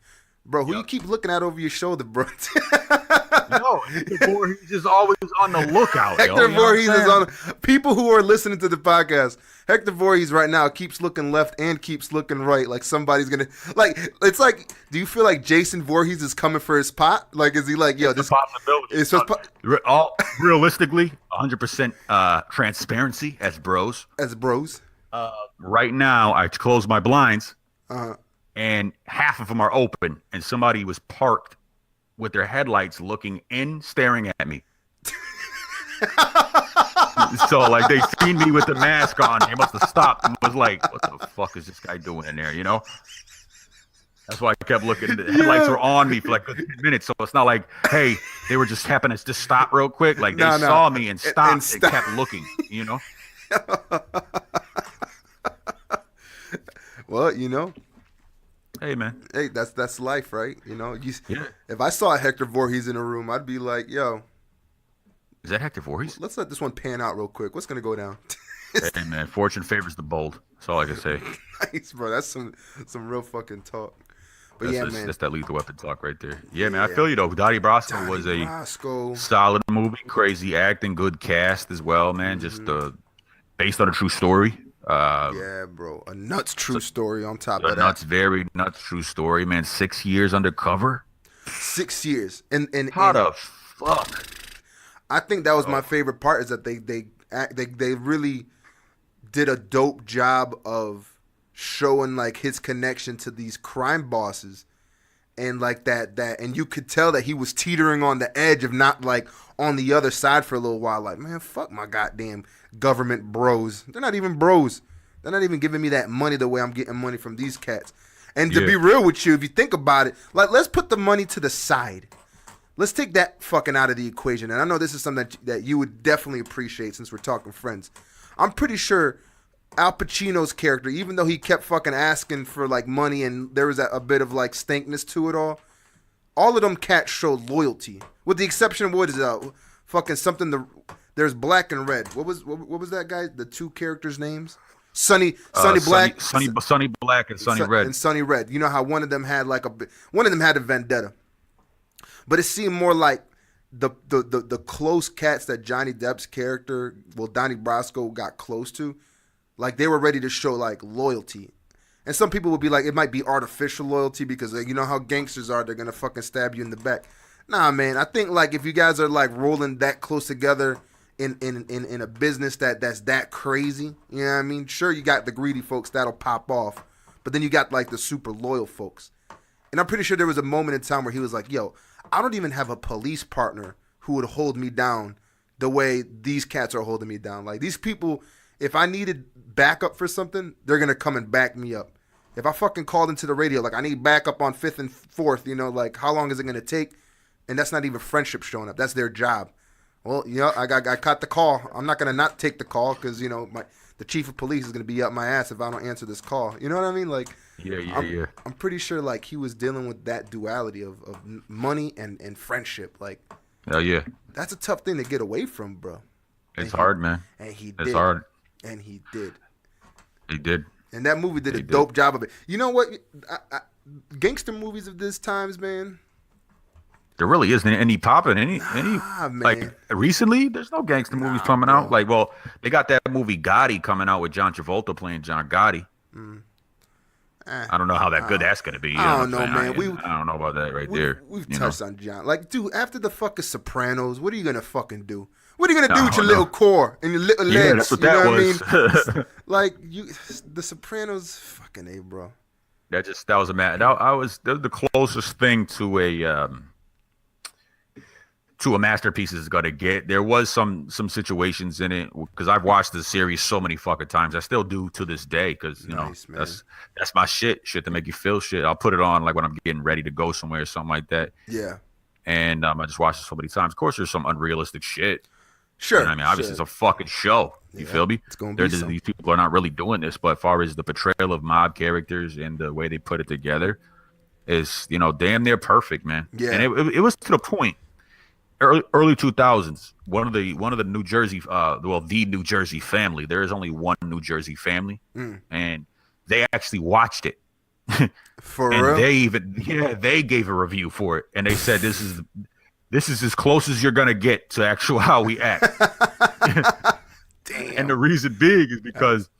Bro, who you keep looking at over your shoulder, bro? No, Hector Vorhees is always on the lookout. Hector Vorhees is on. People who are listening to the podcast, Hector Vorhees right now keeps looking left and keeps looking right, like somebody's gonna It's like, do you feel like Jason Vorhees is coming for his pot? Like, is he like, yo, this possibility? It's realistically 100% transparency as bros. Right now, I close my blinds, and half of them are open, and somebody was parked with their headlights looking in, staring at me. So, like, they seen me with the mask on. They must have stopped and was like, what the fuck is this guy doing in there, That's why I kept looking. The headlights were on me for like 10 minutes. So it's not like, hey, they were just happening to just stop real quick. Like, they saw me and stopped and kept looking, Well, hey, man. Hey, that's life, right? If I saw Hector Vorhees in a room, I'd be like, yo. Is that Hector Vorhees? Let's let this one pan out real quick. What's going to go down? Hey, man, fortune favors the bold. That's all I can say. Nice, bro. That's some real fucking talk. But man. That's that Lethal Weapon talk right there. Yeah, man, I feel you, though. Donnie Brasco was a solid movie. Crazy acting, good cast as well, man. Just based on a true story. Yeah, bro. A nuts true story on top of that. Very nuts true story, man. 6 years undercover. 6 years. And how the fuck? I think that was my favorite part, is that they really did a dope job of showing like his connection to these crime bosses, and like that and you could tell that he was teetering on the edge of not like on the other side for a little while. Like, man, fuck my goddamn government bros. They're not even bros. They're not even giving me that money the way I'm getting money from these cats. And to be real with you, if you think about it, like, let's put the money to the side. Let's take that fucking out of the equation. And I know this is something that you would definitely appreciate since we're talking friends. I'm pretty sure Al Pacino's character, even though he kept fucking asking for like money and there was a bit of like stinkness to it all of them cats showed loyalty. With the exception of what is fucking something there's Black and Red. What was that guy? The two characters' names? Sonny Black, Sonny Black and Sonny Red. And Sonny Red. You know how one of them had a vendetta. But it seemed more like the close cats that Johnny Depp's character, Donnie Brasco, got close to. Like they were ready to show like loyalty. And some people would be like, it might be artificial loyalty because you know how gangsters are. They're going to fucking stab you in the back. Nah, man. I think like if you guys are like rolling that close together in a business that's that crazy, you know what I mean? Sure, you got the greedy folks that'll pop off. But then you got like the super loyal folks. And I'm pretty sure there was a moment in time where he was like, yo, I don't even have a police partner who would hold me down the way these cats are holding me down. Like these people, if I needed backup for something, they're going to come and back me up. If I fucking called into the radio, like I need backup on 5th and 4th, you know, like how long is it going to take? And that's not even friendship showing up. That's their job. Well, you know, I caught the call. I'm not going to not take the call because, you know, the chief of police is going to be up my ass if I don't answer this call. You know what I mean? Like, yeah. I'm pretty sure like he was dealing with that duality of money and friendship. Like, hell yeah. That's a tough thing to get away from, bro. It's hard, man. And he did. It's hard. And he did. He did. And that movie did a dope job of it. You know what? Gangster movies of this times, man. There really isn't any popping. Any like recently, there's no gangster movies coming out. Like, well, they got that movie Gotti coming out with John Travolta playing John Gotti. I don't know how good that's gonna be. I don't know, man. I don't know about that there. We've touched on John. Like, dude, after the fucking Sopranos, what are you gonna fucking do? What are you gonna do with your little core and your little legs? Yeah, that's what that was. I mean? Like the Sopranos, fucking A, bro. That was a mad. I was the closest thing to a masterpiece is gonna get. There was some situations in it because I've watched the series so many fucking times. I still do to this day because you know that's my shit to make you feel shit. I'll put it on like when I'm getting ready to go somewhere or something like that. Yeah. And I just watched it so many times. Of course, there's some unrealistic shit. Sure. You know what I mean, obviously it's a fucking show. You feel me? It's gonna be these people are not really doing this, but as far as the portrayal of mob characters and the way they put it together is, you know, damn near perfect, man. Yeah. And it was to the point. Early 2000s, one of the New Jersey, the New Jersey family. There is only one New Jersey family, and they actually watched it. For real? They gave a review for it, and they said this is as close as you're gonna get to actual how we act. Damn. And the reason big is because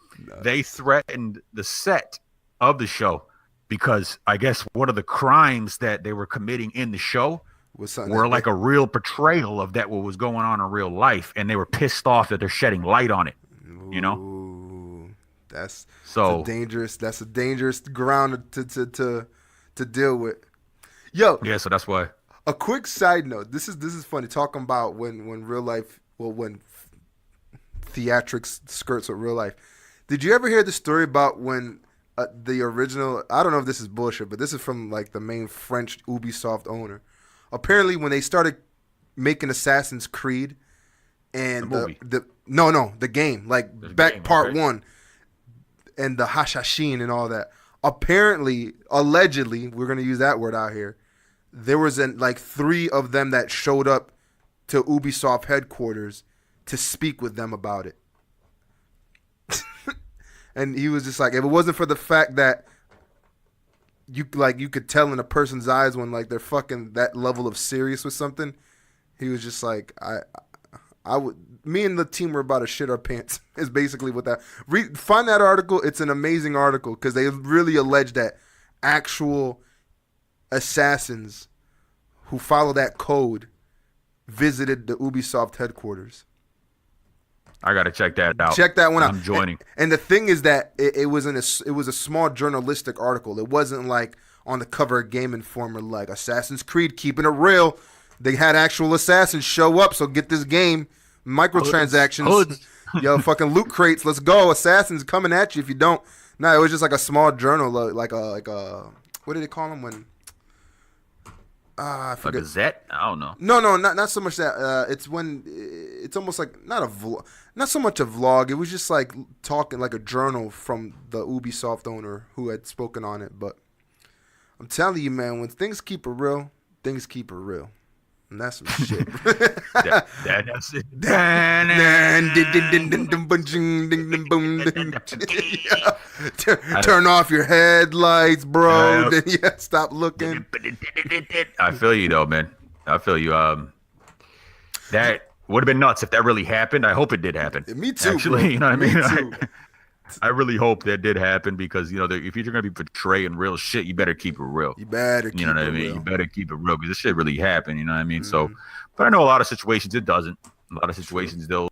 they threatened the set of the show because I guess one of the crimes that they were committing in the show were like a real portrayal of what was going on in real life, and they were pissed off that they're shedding light on it. You know, that's a dangerous ground to deal with. Yo, yeah, so that's why. A quick side note. This is funny talking about when real life, when theatrics skirts with real life. Did you ever hear the story about when the original? I don't know if this is bullshit, but this is from like the main French Ubisoft owner. Apparently, when they started making Assassin's Creed and the game, like back part 1 and the Hashashin and all that, apparently, allegedly, we're going to use that word out here, there was like 3 of them that showed up to Ubisoft headquarters to speak with them about it. And he was just like, if it wasn't for the fact that you could tell in a person's eyes when like they're fucking that level of serious with something, he was just like, me and the team were about to shit our pants is basically what that. Find that article. It's an amazing article because they really allege that actual assassins who follow that code visited the Ubisoft headquarters. I gotta check that out. Check that one out. I'm joining. And the thing is that it was a small journalistic article. It wasn't like on the cover of Game Informer like Assassin's Creed keeping it real. They had actual assassins show up. So get this game, microtransactions, yo, fucking loot crates. Let's go, assassins coming at you if you don't. No, it was just like a small journal, like a what did they call them when? I forget. A gazette? I don't know. No, not so much that. It's almost like not so much a vlog. It was just like talking like a journal from the Ubisoft owner who had spoken on it. But I'm telling you, man, when things keep it real, things keep it real. And that's some shit. That's it. Turn off your headlights, bro. Yeah, stop looking. I feel you though, man. I feel you. That would have been nuts if that really happened. I hope it did happen. Me too. Actually, bro. You know what I mean? Me too. I really hope that did happen because if you're gonna be portraying real shit, you better keep it real. You better keep You know what I mean? real. You better keep it real because this shit really happened. You know what I mean? Mm-hmm. So, but I know a lot of situations it doesn't. A lot of situations they'll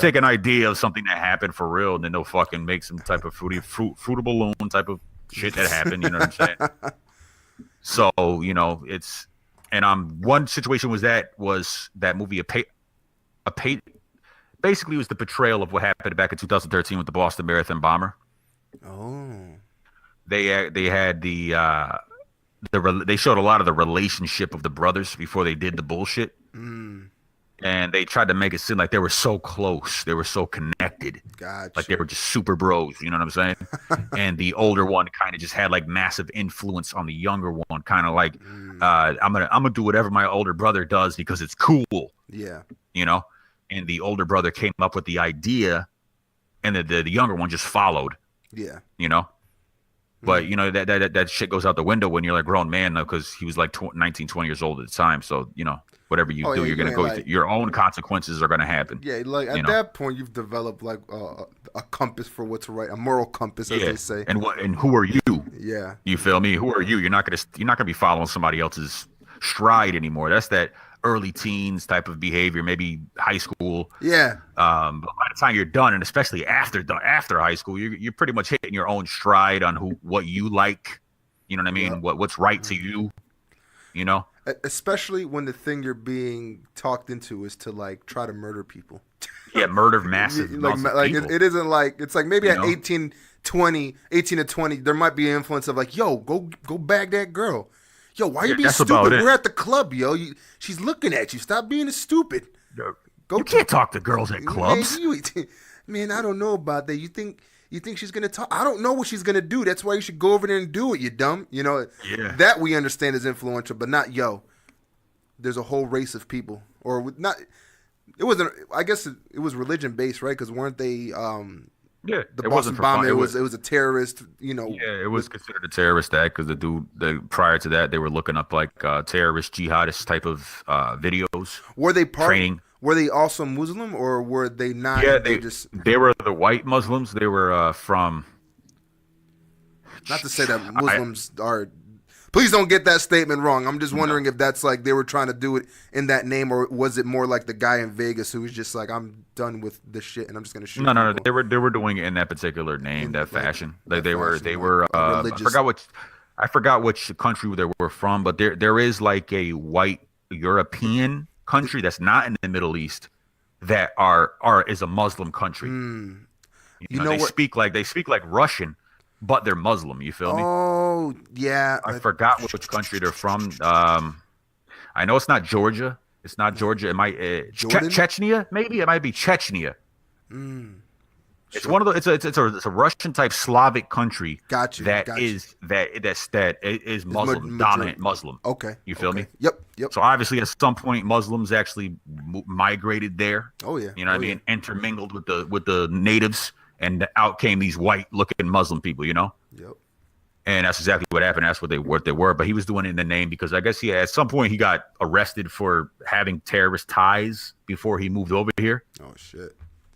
take an idea of something that happened for real, and then they'll fucking make some type of fruit balloon type of shit that happened. You know what I'm saying? So it's one situation was that movie basically was the portrayal of what happened back in 2013 with the Boston Marathon bomber. Oh. They had they showed a lot of the relationship of the brothers before they did the bullshit. Mm. And they tried to make it seem like they were so close. They were so connected. Gotcha. Like they were just super bros. You know what I'm saying? And the older one kind of just had like massive influence on the younger one. Kind of like, I'm gonna do whatever my older brother does because it's cool. Yeah. And the older brother came up with the idea, and the younger one just followed. Yeah. But that shit goes out the window when you're like a grown man, because he was like 19, 20 years old at the time. So whatever you do, you're gonna go. Your own consequences are gonna happen. Yeah, like at that point, you've developed like a compass for what's right, a moral compass, as they say. And who are you? Yeah. You feel me? Who are you? You're not gonna be following somebody else's stride anymore. That's that early teens type of behavior, maybe high school. Yeah. But by the time you're done, and especially after high school, you're pretty much hitting your own stride on what you like. You know what I mean? Yep. What's right to you. Especially when the thing you're being talked into is to like try to murder people. Yeah, murder massive like people. It isn't like it's like maybe at 18 to 20 there might be an influence of like, yo, go bag that girl. Yo, why you being stupid? We're at the club, yo. She's looking at you. Stop being stupid. You can't talk to girls at clubs. Man, I don't know about that. You think she's gonna talk? I don't know what she's gonna do. That's why you should go over there and do it. You dumb. That we understand is influential, but not there's a whole race of people, or not. It wasn't. I guess it was religion based, right? Because weren't they? Yeah, the Boston bombing. It was a terrorist. Yeah, it was considered a terrorist act because prior to that they were looking up like terrorist jihadist type of videos. Were they training? Were they also Muslim or were they not? Yeah, they were the white Muslims. They were from. Not to say that Muslims are. Please don't get that statement wrong. I'm just wondering if that's like they were trying to do it in that name, or was it more like the guy in Vegas who was just like, I'm done with this shit and I'm just gonna shoot. No. They were doing it in that particular name, that fashion. Like they were. I forgot which country they were from, but there is like a white European country that's not in the Middle East that is a Muslim country. They speak like Russian. But they're Muslim, you feel me? Oh, yeah. I forgot which country they're from. I know it's not Georgia. It's not Georgia. It might Chechnya, maybe. It might be Chechnya. It's one of the. It's a Russian type Slavic country. Gotcha. That is Muslim, dominant Muslim. Okay. You feel me? Yep. So obviously, at some point, Muslims actually migrated there. Oh yeah. You know what I mean? Intermingled with the natives. And out came these white-looking Muslim people, Yep. And that's exactly what happened. That's what they were. But he was doing it in the name because I guess at some point he got arrested for having terrorist ties before he moved over here. Oh shit!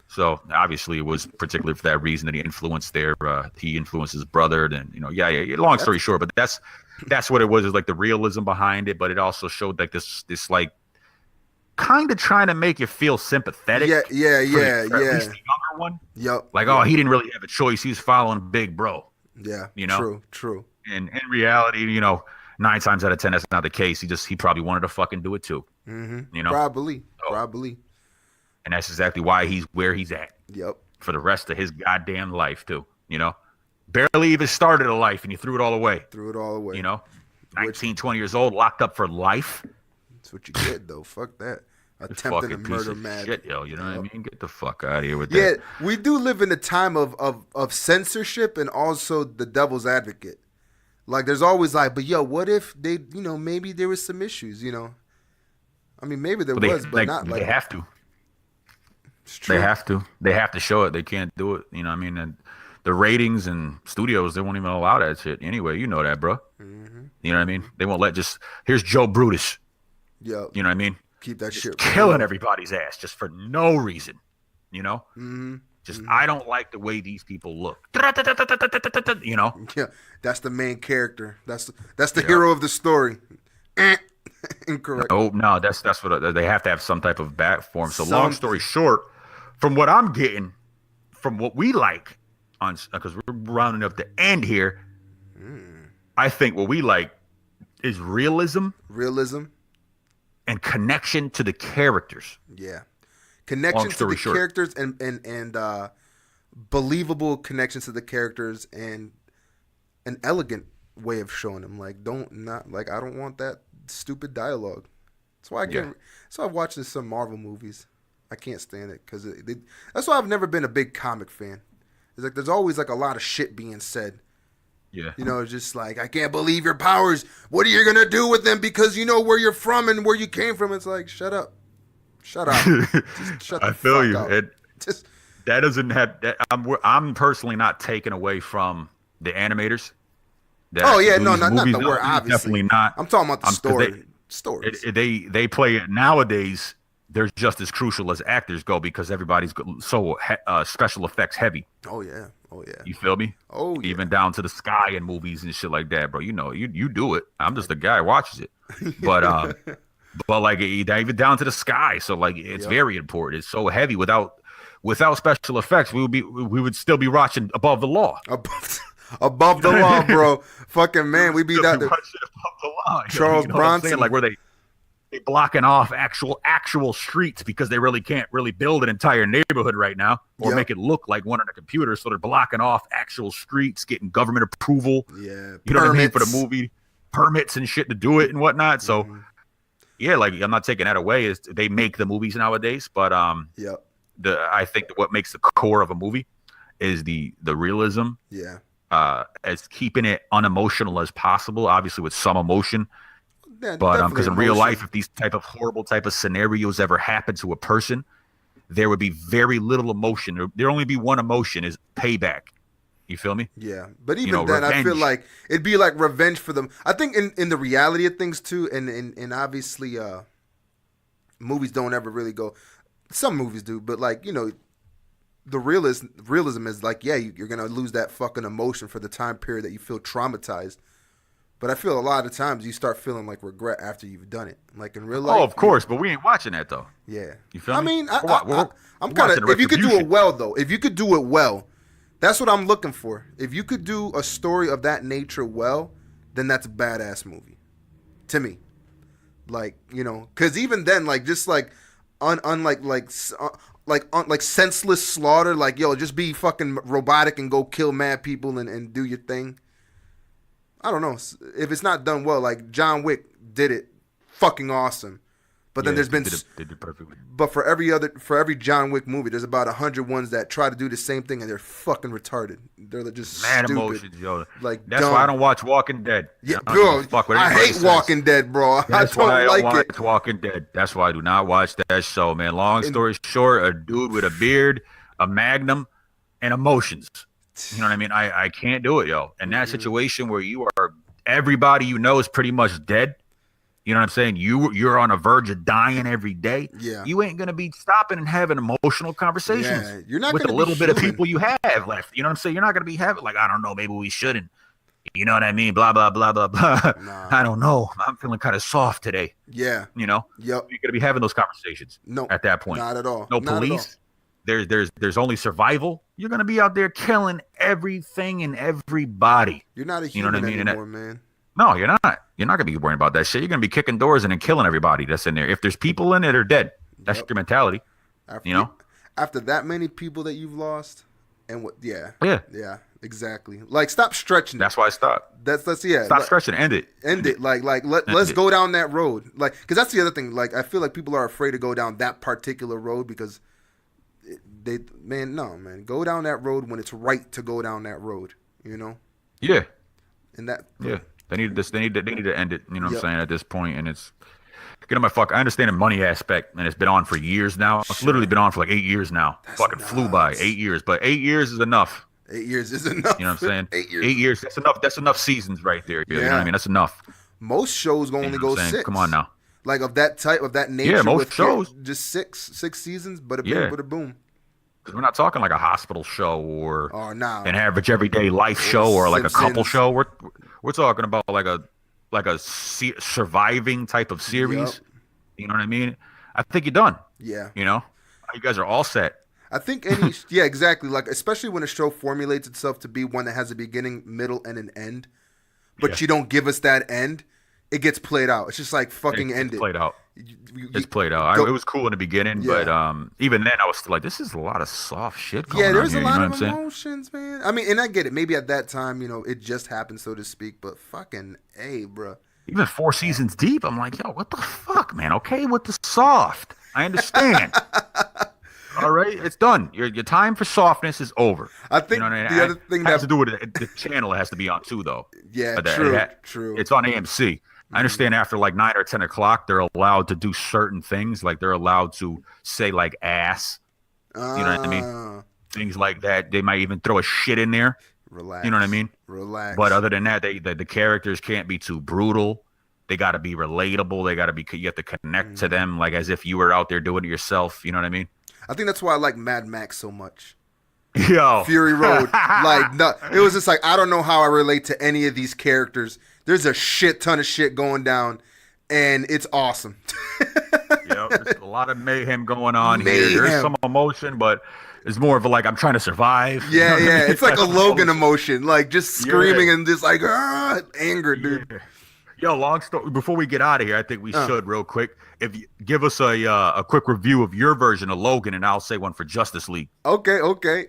So obviously it was particularly for that reason that he influeed his brother. And yeah. Long story short, but that's what it was. Is like the realism behind it, but it also showed like this like. Kind of trying to make you feel sympathetic. Yeah. At least the younger one. Yep. Like, he didn't really have a choice. He was following Big Bro. Yeah. True. And in reality, 9 times out of 10, that's not the case. He probably wanted to fucking do it too. Mm-hmm. Probably. And that's exactly why he's where he's at. Yep. For the rest of his goddamn life too. Barely even started a life and you threw it all away. 19, 20 years old, locked up for life. That's what you get, though. Fuck that. Attempting to murder mad. Shit, yo. You know what I mean? Get the fuck out of here with that. Yeah, we do live in a time of censorship and also the devil's advocate. Like, there's always like, but yo, what if they, maybe there was some issues, I mean, maybe there was, but not like. They have to. They have to. They have to show it. They can't do it. You know what I mean? And the ratings and studios, they won't even allow that shit anyway. You know that, bro. Mm-hmm. You know what I mean? They won't here's Joe Brutus. Yeah. You know what I mean? Keep that shit killing everybody's ass just for no reason, Mm-hmm. Just I don't like the way these people look. You know? Yeah, that's the main character. That's the hero of the story. Incorrect. Oh no, that's what they have to have some type of back form. So long story short, from what I'm getting, from what we like, on because we're rounding up the end here, I think what we like is realism, and connection to the characters. Yeah, connection to the characters and believable connections to the characters and an elegant way of showing them. Like I don't want that stupid dialogue. That's why So I watch some Marvel movies. I can't stand it because that's why I've never been a big comic fan. It's like there's always like a lot of shit being said. Yeah. You know, just like, I can't believe your powers. What are you going to do with them? Because you know where you're from and where you came from. It's like, shut up. Shut up. Just shut the I feel fuck you. up. That doesn't have. I'm personally not taken away from the animators. Not the word, obviously. Definitely not. I'm talking about the story. Stories. They play it nowadays. They're just as crucial as actors go because everybody's so special effects heavy. Oh yeah. You feel me? Oh yeah. Even down to the sky in movies and shit like that, bro. You know, you do it. I'm just the guy who watches it. But like even down to the sky. So like it's very important. It's so heavy. Without special effects, we would still be watching Above the Law. Above the law, bro. Fucking man, we be that. Above the law. Charles Bronson, like where they blocking off actual streets because they really can't build an entire neighborhood right now or make it look like one on a computer. So they're blocking off actual streets, getting government approval. Yeah, you know what I mean, for the movie, permits and shit to do it and whatnot. So yeah, like I'm not taking that away. Is they make the movies nowadays, but I think what makes the core of a movie is the realism. Yeah. As keeping it unemotional as possible, obviously with some emotion. Yeah, but because in real life, if these type of horrible type of scenarios ever happen to a person, there would be very little emotion. There only be one emotion, is payback. You feel me? Yeah, but even then, revenge. I feel like it'd be like revenge for them. I think in the reality of things too, and obviously, movies don't ever really go. Some movies do, but like the realism is like, you're gonna lose that fucking emotion for the time period that you feel traumatized. But I feel a lot of times you start feeling like regret after you've done it. Like in real life. Oh, of course, but we ain't watching that though. Yeah. You feel me? I mean, I'm kind of, if you could do it well though, that's what I'm looking for. If you could do a story of that nature well, then that's a badass movie. To me. Like, cause even then, like, just like, like senseless slaughter, like, just be fucking robotic and go kill mad people and do your thing. I don't know if it's not done well. Like John Wick did it, fucking awesome. But then there's been, they did perfectly. But for every John Wick movie, there's about 100 ones that try to do the same thing and they're fucking retarded. They're just mad stupid. Emotions, yo. Like that's why I don't watch Walking Dead. Yeah, bro. I hate Walking Dead, bro. That's why I don't watch Walking Dead. That's why I do not watch that show, man. Long story short, a dude with a beard, a Magnum, and emotions. You know what I mean? I can't do it, yo. In that situation where everybody you know is pretty much dead. You know what I'm saying? You're on a verge of dying every day. Yeah. You ain't gonna be stopping and having emotional conversations. Yeah. You're not with gonna the little bit of people you have left. You know what I'm saying? You're not gonna be having like, I don't know, maybe we shouldn't. You know what I mean? Blah blah blah blah blah. Nah. I don't know. I'm feeling kind of soft today. Yeah. You know? Yep. You're gonna be having those conversations. No. At that point. Not at all. No police. There's only survival. You're gonna be out there killing everything and everybody. You're not a human anymore, man. No, you're not. You're not gonna be worrying about that shit. You're gonna be kicking doors and then killing everybody that's in there. If there's people in it, they're dead. That's your mentality. After that many people that you've lost, and what? Yeah, exactly. Like, stop stretching. That's why I stopped. Stop stretching. End it. Let's go down that road. Like, because that's the other thing. Like, I feel like people are afraid to go down that particular road because go down that road when it's right to go down that road. You know. Yeah. And that. Yeah. They need to end it. You know what I'm saying, at this point, and it's get on my fuck. I understand the money aspect, and it's been on for years now. It's literally been on for like 8 years now. That's fucking nuts. Flew by 8 years, but 8 years is enough. 8 years is enough. You know what I'm saying? 8 years. 8 years. That's enough. That's enough seasons right there. You know what I mean? That's enough. Most shows only go 6. Come on now. Like of that type, of that nature. Yeah, most shows just six seasons, but a boom. Because we're not talking like a hospital show or no. an average everyday life show or like a couple show. We're talking about like a surviving type of series. Yep. You know what I mean? I think you're done. Yeah. You know, you guys are all set. I think yeah, exactly. Like, especially when a show formulates itself to be one that has a beginning, middle, and an end, but you don't give us that end, it gets played out. It's just like fucking end it. Played out. It's played out. It was cool in the beginning, but even then I was still like, this is a lot of soft shit going on. Yeah, there's a lot of emotions, man. I mean, and I get it. Maybe at that time, it just happened, so to speak, but fucking A, bro. Even 4 seasons deep, I'm like, yo, what the fuck, man? Okay with the soft. I understand. All right, it's done. Your time for softness is over. I think the other thing that has to do with the channel it has to be on too, though. Yeah, true. It's on AMC. I understand after like 9 or 10 o'clock, they're allowed to do certain things. Like they're allowed to say like ass. You know what I mean? Things like that. They might even throw a shit in there. Relax. You know what I mean? Relax. But other than that, the characters can't be too brutal. They got to be relatable. You have to connect to them like as if you were out there doing it yourself. You know what I mean? I think that's why I like Mad Max so much. Yo. Fury Road. It was just like, I don't know how I relate to any of these characters. There's a shit ton of shit going down, and it's awesome. There's a lot of mayhem going on here. There's some emotion, but it's more of a like, I'm trying to survive. Yeah, yeah. It's like a Logan emotion, like just screaming and just like anger, dude. Yeah. Yo, long story. Before we get out of here, I think we should real quick. If you give us a quick review of your version of Logan, and I'll say one for Justice League. Okay.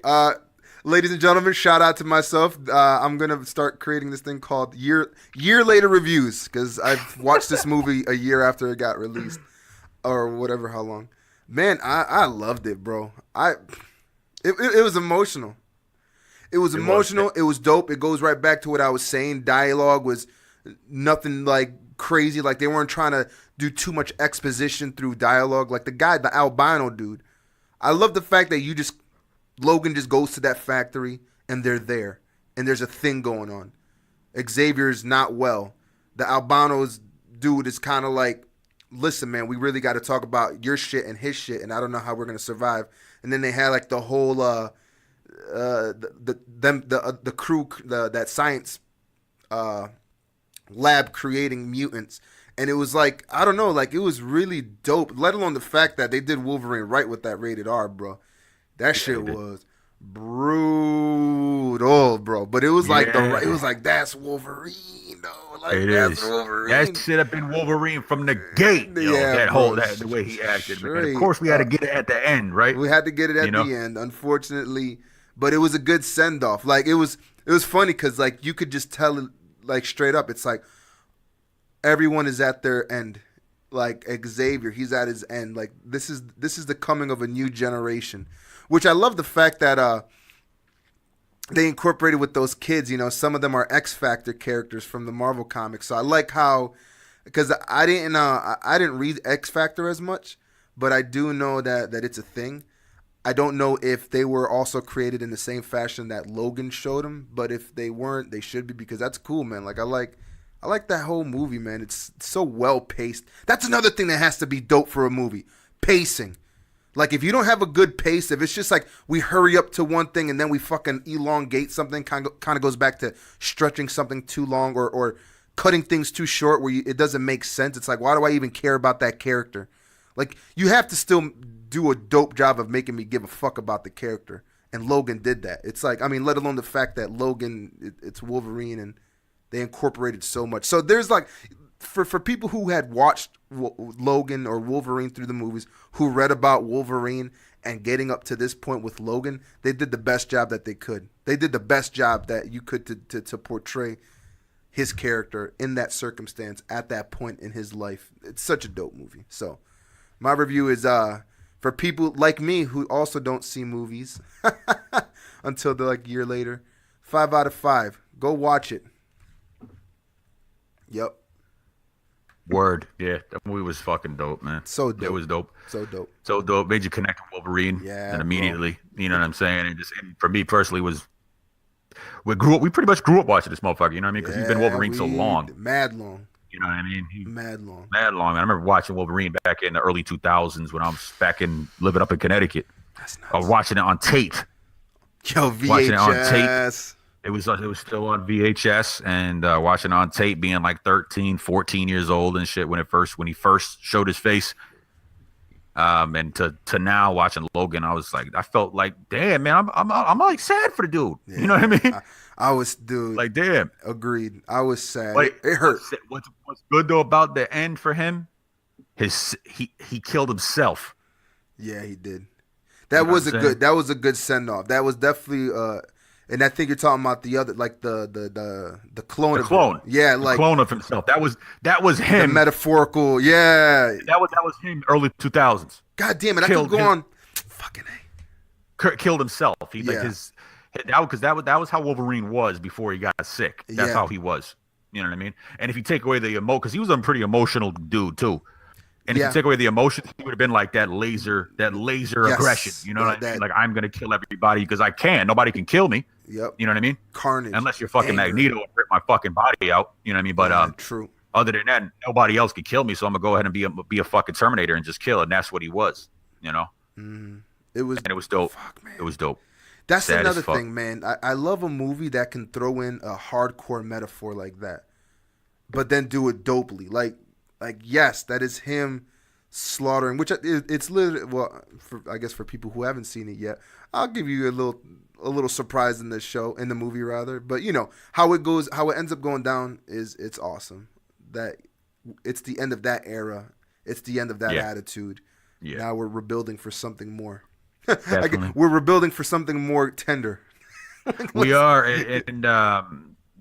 Ladies and gentlemen, shout out to myself. I'm gonna start creating this thing called year later reviews because I've watched this movie a year after it got released, or whatever. How long? Man, I loved it, bro. It was emotional. It was emotional. It was dope. It goes right back to what I was saying. Dialogue was nothing like crazy. Like they weren't trying to do too much exposition through dialogue. Like the albino dude. I love the fact that Logan just goes to that factory and they're there and there's a thing going on. Xavier's not well. The albino's dude is kind of like, listen, man, we really got to talk about your shit and his shit, and I don't know how we're gonna survive. And then they had like the whole the crew, that science lab creating mutants, and it was like, I don't know, like it was really dope. Let alone the fact that they did Wolverine right with that rated R, bro. That shit was brutal, bro. But it was like it was like, that's Wolverine, though. Like that's Wolverine. That should have been Wolverine from the gate. Yo, the way he acted. Of course, we had to get it at the end, right? We had to get it at the end, unfortunately. But it was a good send off. Like it was funny because like you could just tell it like straight up. It's like everyone is at their end. Like Xavier, he's at his end. Like this is the coming of a new generation. Which I love the fact that they incorporated with those kids. Some of them are X Factor characters from the Marvel comics. So I like how, because I didn't read X Factor as much, but I do know that it's a thing. I don't know if they were also created in the same fashion that Logan showed them, but if they weren't, they should be, because that's cool, man. Like I like that whole movie, man. It's so well paced. That's another thing that has to be dope for a movie. Pacing. Like, if you don't have a good pace, if it's just like we hurry up to one thing and then we fucking elongate something, kind of goes back to stretching something too long or cutting things too short where it doesn't make sense. It's like, why do I even care about that character? Like, you have to still do a dope job of making me give a fuck about the character. And Logan did that. It's like, I mean, let alone the fact that Logan, it's Wolverine, and they incorporated so much. So there's like, for people who had watched Logan or Wolverine through the movies, who read about Wolverine and getting up to this point with Logan, they did the best job that they could. They did the best job that you could to portray his character in that circumstance at that point in his life. It's such a dope movie. So my review is for people like me who also don't see movies until they're like a year later, 5 out of 5. Go watch it. Yep. Word. Yeah, that movie was fucking dope, man. So dope. It was dope. So dope. So dope. Made you connect with Wolverine. Yeah. And immediately, bro. You know what I'm saying? And for me personally, we pretty much grew up watching this motherfucker, you know what I mean? Because he's been Wolverine so long. Mad long. You know what I mean? Mad long. Mad long. I remember watching Wolverine back in the early 2000s when I was living up in Connecticut. That's nuts. Watching it on tape. Yo, VHS. Watching it on tape. It was still on VHS, and watching it on tape, being like 13, 14 years old and shit when he first showed his face. And to now watching Logan, I felt like, damn, man, I'm like sad for the dude. Yeah, you know what I mean? I was, dude. Like, damn. Agreed. I was sad. Like, it hurt. What's good though about the end for him? He killed himself. Yeah, he did. That was a good send off. That was definitely and I think you're talking about the other, like the clone. The clone. Yeah, like the clone of himself. That was him. The metaphorical. Yeah. That was him. Early 2000s. God damn it! I could go on. Fucking A. Kurt killed himself. He like that was how Wolverine was before he got sick. That's how he was. You know what I mean? And if you take away the because he was a pretty emotional dude too. And if you take away the emotions, he would have been like that laser aggression. You know what I mean? Like, I'm gonna kill everybody because I can. Nobody can kill me. Yep. You know what I mean? Carnage. Unless you're fucking Magneto and rip my fucking body out. You know what I mean? But true. Other than that, nobody else could kill me. So I'm gonna go ahead and be a fucking Terminator and just kill. And that's what he was. You know? It was dope. Fuck, man. It was dope. That's sad another thing, man. I love a movie that can throw in a hardcore metaphor like that, but then do it dopely. Like yes, that is him slaughtering, which it's literally, I guess for people who haven't seen it yet, I'll give you a little surprise in the movie rather. But you know how it goes, how it ends up going down it's awesome. That it's the end of that era. It's the end of that attitude. Yeah. Now we're rebuilding for something more. We're rebuilding for something more tender. We are, and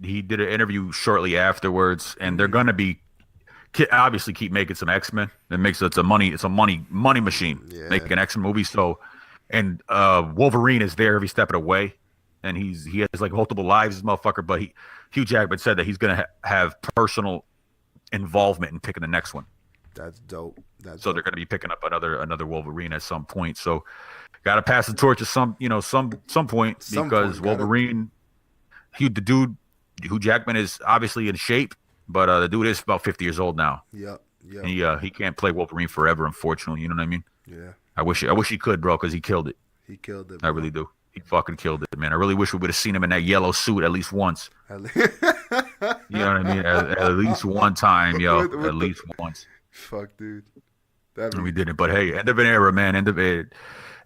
he did an interview shortly afterwards, and they're gonna be obviously keep making some X-Men. It's a money machine. Yeah. Making an X-Men movie. So, and Wolverine is there every step of the way, and he has like multiple lives, this motherfucker. But Hugh Jackman said that he's gonna have personal involvement in picking the next one. That's dope. They're going to be picking up another Wolverine at some point. So, got to pass the torch at some point because Wolverine, the dude, Hugh Jackman is obviously in shape, but the dude is about 50 years old now. Yep. And he can't play Wolverine forever, unfortunately. You know what I mean? Yeah. I wish he could, bro, because he killed it. He killed it. Bro. I really do. He fucking killed it, man. I really wish we would have seen him in that yellow suit at least once. You know what I mean? At least one time, yo. At least once. Fuck, dude. And we didn't, but hey, end of an era, man. End of it.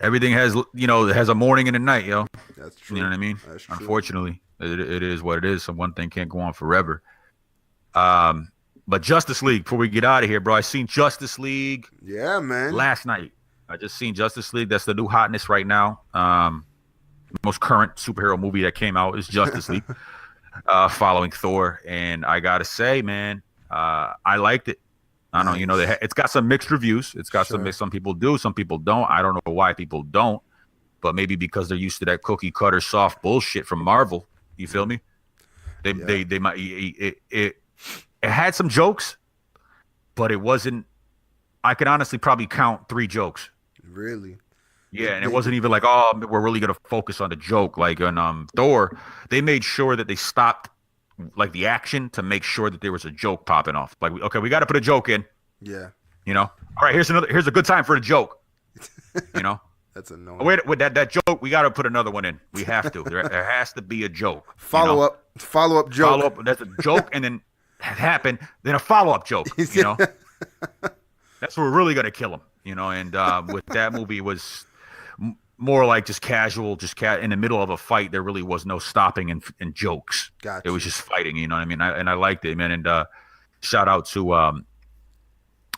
Everything has, it has a morning and a night, yo. That's true. You know what I mean? That's true. Unfortunately, it is what it is. So one thing can't go on forever. But Justice League. Before we get out of here, bro, I seen Justice League. Yeah, man. Last night, I just seen Justice League. That's the new hotness right now. The most current superhero movie that came out is Justice League, following Thor. And I gotta say, man, I liked it. I don't know, it's got some mixed reviews. It's got some mixed. Some people do, some people don't. I don't know why people don't, but maybe because they're used to that cookie cutter soft bullshit from Marvel. You feel me? They might. It had some jokes, but it wasn't. I could honestly probably count 3 jokes. Really? Yeah, and it wasn't even like, oh, we're really gonna focus on the joke. Like on Thor, they made sure that they stopped like the action to make sure that there was a joke popping off. Like, okay, we got to put a joke in. Yeah. All right, here's a good time for a joke. That's annoying. Wait, with that joke, we got to put another one in. We have to. There has to be a joke. Follow up joke. Follow up. That's a joke, and then happen. Then a follow up joke. That's where we're really gonna kill him. And with that movie, it was more like just casual, in the middle of a fight. There really was no stopping and jokes. Gotcha. It was just fighting. You know what I mean? I liked it, man. And shout out to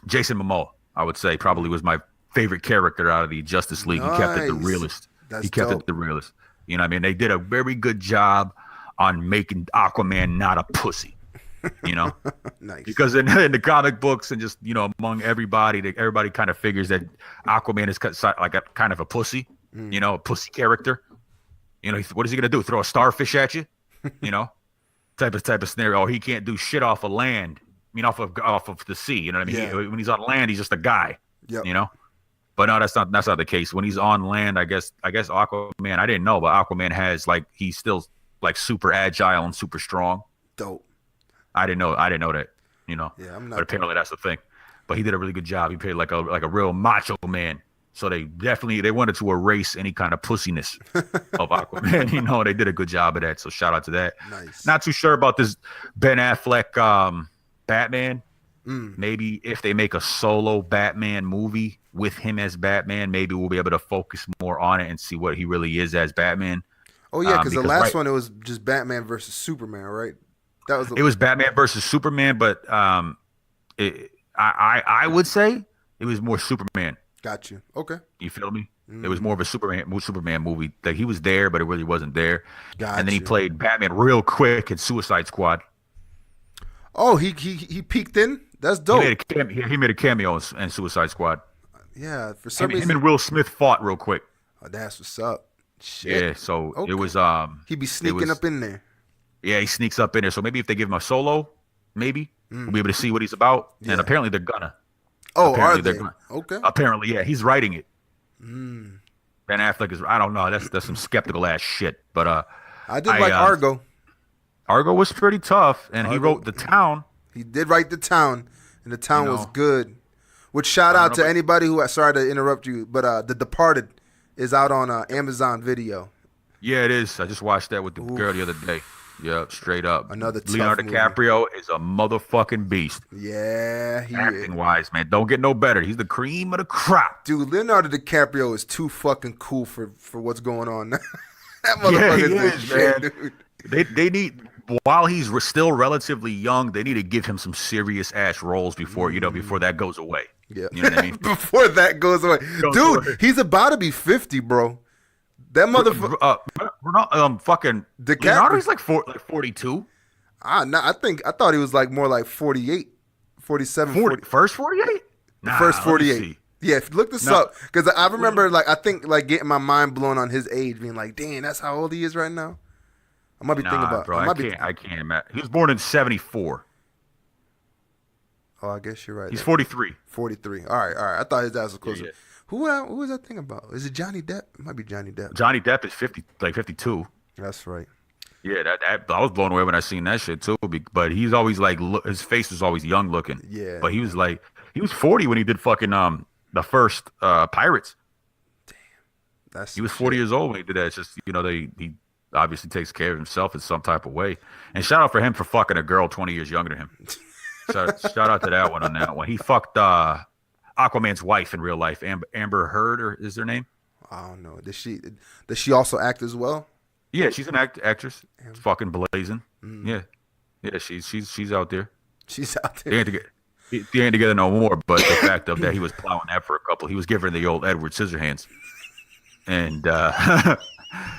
Jason Momoa. I would say probably was my favorite character out of the Justice League. Nice. He kept it the realest. He kept it the realest. You know what I mean? They did a very good job on making Aquaman not a pussy. Nice. Because in the comic books and just among everybody, everybody kind of figures that Aquaman is like a kind of a pussy. A pussy character. What is he gonna do? Throw a starfish at you? Type of scenario. Or he can't do shit off of land. Off of the sea. You know what I mean? Yeah. When he's on land, he's just a guy. Yep. But no, that's not the case. When he's on land, I guess Aquaman. I didn't know, but Aquaman has he's still like super agile and super strong. Dope. I didn't know that. Yeah, I'm not. But apparently that's the thing. But he did a really good job. He played like a real macho man. So they wanted to erase any kind of pussiness of Aquaman. They did a good job of that. So shout out to that. Nice. Not too sure about this Ben Affleck Batman. Maybe if they make a solo Batman movie with him as Batman, maybe we'll be able to focus more on it and see what he really is as Batman. Oh yeah, because the last one it was just Batman versus Superman, right? It was Batman versus Superman, but I would say it was more Superman. Got you. Okay. You feel me? It was more of a Superman movie. Like he was there, but it really wasn't there. And then he played Batman real quick in Suicide Squad. Oh, he peeked in. That's dope. He made a cameo in Suicide Squad. Yeah, for some reason. Him and Will Smith fought real quick. Oh, that's what's up. Shit. Yeah, so it was he'd be sneaking up in there. Yeah, he sneaks up in there. So maybe if they give him a solo, maybe we'll be able to see what he's about. Yeah. And apparently they're gonna. Oh, are they? Okay. Apparently, yeah, he's writing it. Ben Affleck is. I don't know. That's some skeptical ass shit. But I did like Argo. Argo was pretty tough, and he wrote The Town. He did write The Town, and The Town was good. Which shout out to anybody who. Sorry to interrupt you, but The Departed is out on Amazon Video. Yeah, it is. I just watched that with the girl the other day. Yeah, straight up. Another tough Leonardo DiCaprio is a motherfucking beast. Yeah, acting wise, man. Don't get no better. He's the cream of the crop. Dude, Leonardo DiCaprio is too fucking cool for what's going on now. That motherfucker is man. Dude. They need, while he's still relatively young, they need to give him some serious ass roles before that goes away. Yeah. You know what I mean? Before that goes away. Dude, he's about to be 50, bro. That motherfucker. We're not fucking. Leonardo's like 42. I thought he was like more like 48, 47. 40, first 48? The first 48. Yeah, look this up because I remember I think getting my mind blown on his age, being like, "Damn, that's how old he is right now." I might be thinking about. Bro, I can't imagine. He was born in 74. Oh, I guess you're right. He's 43. 43. All right. I thought his ass was closer. Yeah. Who was that thing about? Is it Johnny Depp? It might be Johnny Depp. Johnny Depp is 52. That's right. Yeah, that I was blown away when I seen that shit too. But he's always his face was always young looking. Yeah. But he was 40 when he did fucking the first Pirates. Damn. He was 40 years old when he did that. It's just he obviously takes care of himself in some type of way. And shout out for him for fucking a girl 20 years younger than him. Shout out to that one on that one. He fucked Aquaman's wife in real life, Amber Heard, or is her name? I don't know. Does she also act as well? Yeah, she's an actress. It's fucking blazing. Yeah, she's out there. She's out there. They ain't together no more. But the fact of that, he was plowing that for a couple. He was giving her the old Edward Scissorhands, and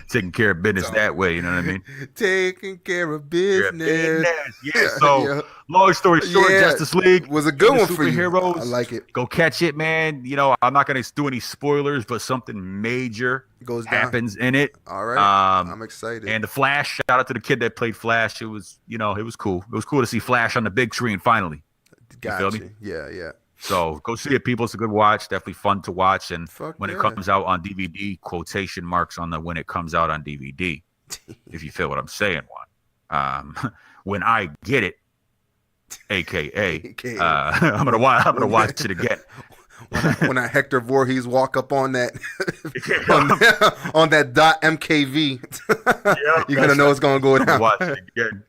taking care of business that way. You know what I mean? Taking care of business. Yeah. So, long story short, Justice League was a good one for you. I like it. Go catch it, man. I'm not gonna do any spoilers, but something major happens in it. All right. I'm excited. And the Flash. Shout out to the kid that played Flash. It was, it was cool. It was cool to see Flash on the big screen finally. Gotcha. You feel me? Yeah. So go see it, people. It's a good watch. Definitely fun to watch. And when it comes out on DVD, quotation marks on the when it comes out on DVD, if you feel what I'm saying, Juan. When I get it, AKA, I'm gonna watch it again. When I Hector Vorhees walk up on that on that .mkv, you're gonna know it's gonna go down. Watch it again.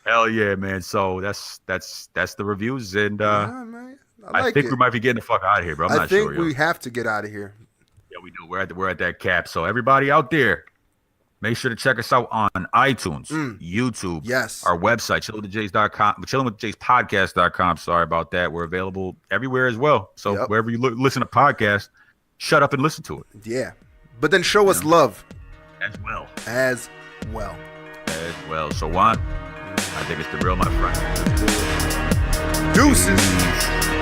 Hell yeah, man. So that's the reviews, and man. I think we might be getting the fuck out of here, bro. I'm not sure. I think we have to get out of here. Yeah, we do. We're at that cap. So everybody out there, make sure to check us out on iTunes, YouTube, our website, chillingwiththejays.com, chillingwiththejayspodcast.com. Sorry about that. We're available everywhere as well. So wherever you listen to podcasts, shut up and listen to it. Yeah. But then show us love. As well. So Juan, I think it's the real, my friend. Deuces.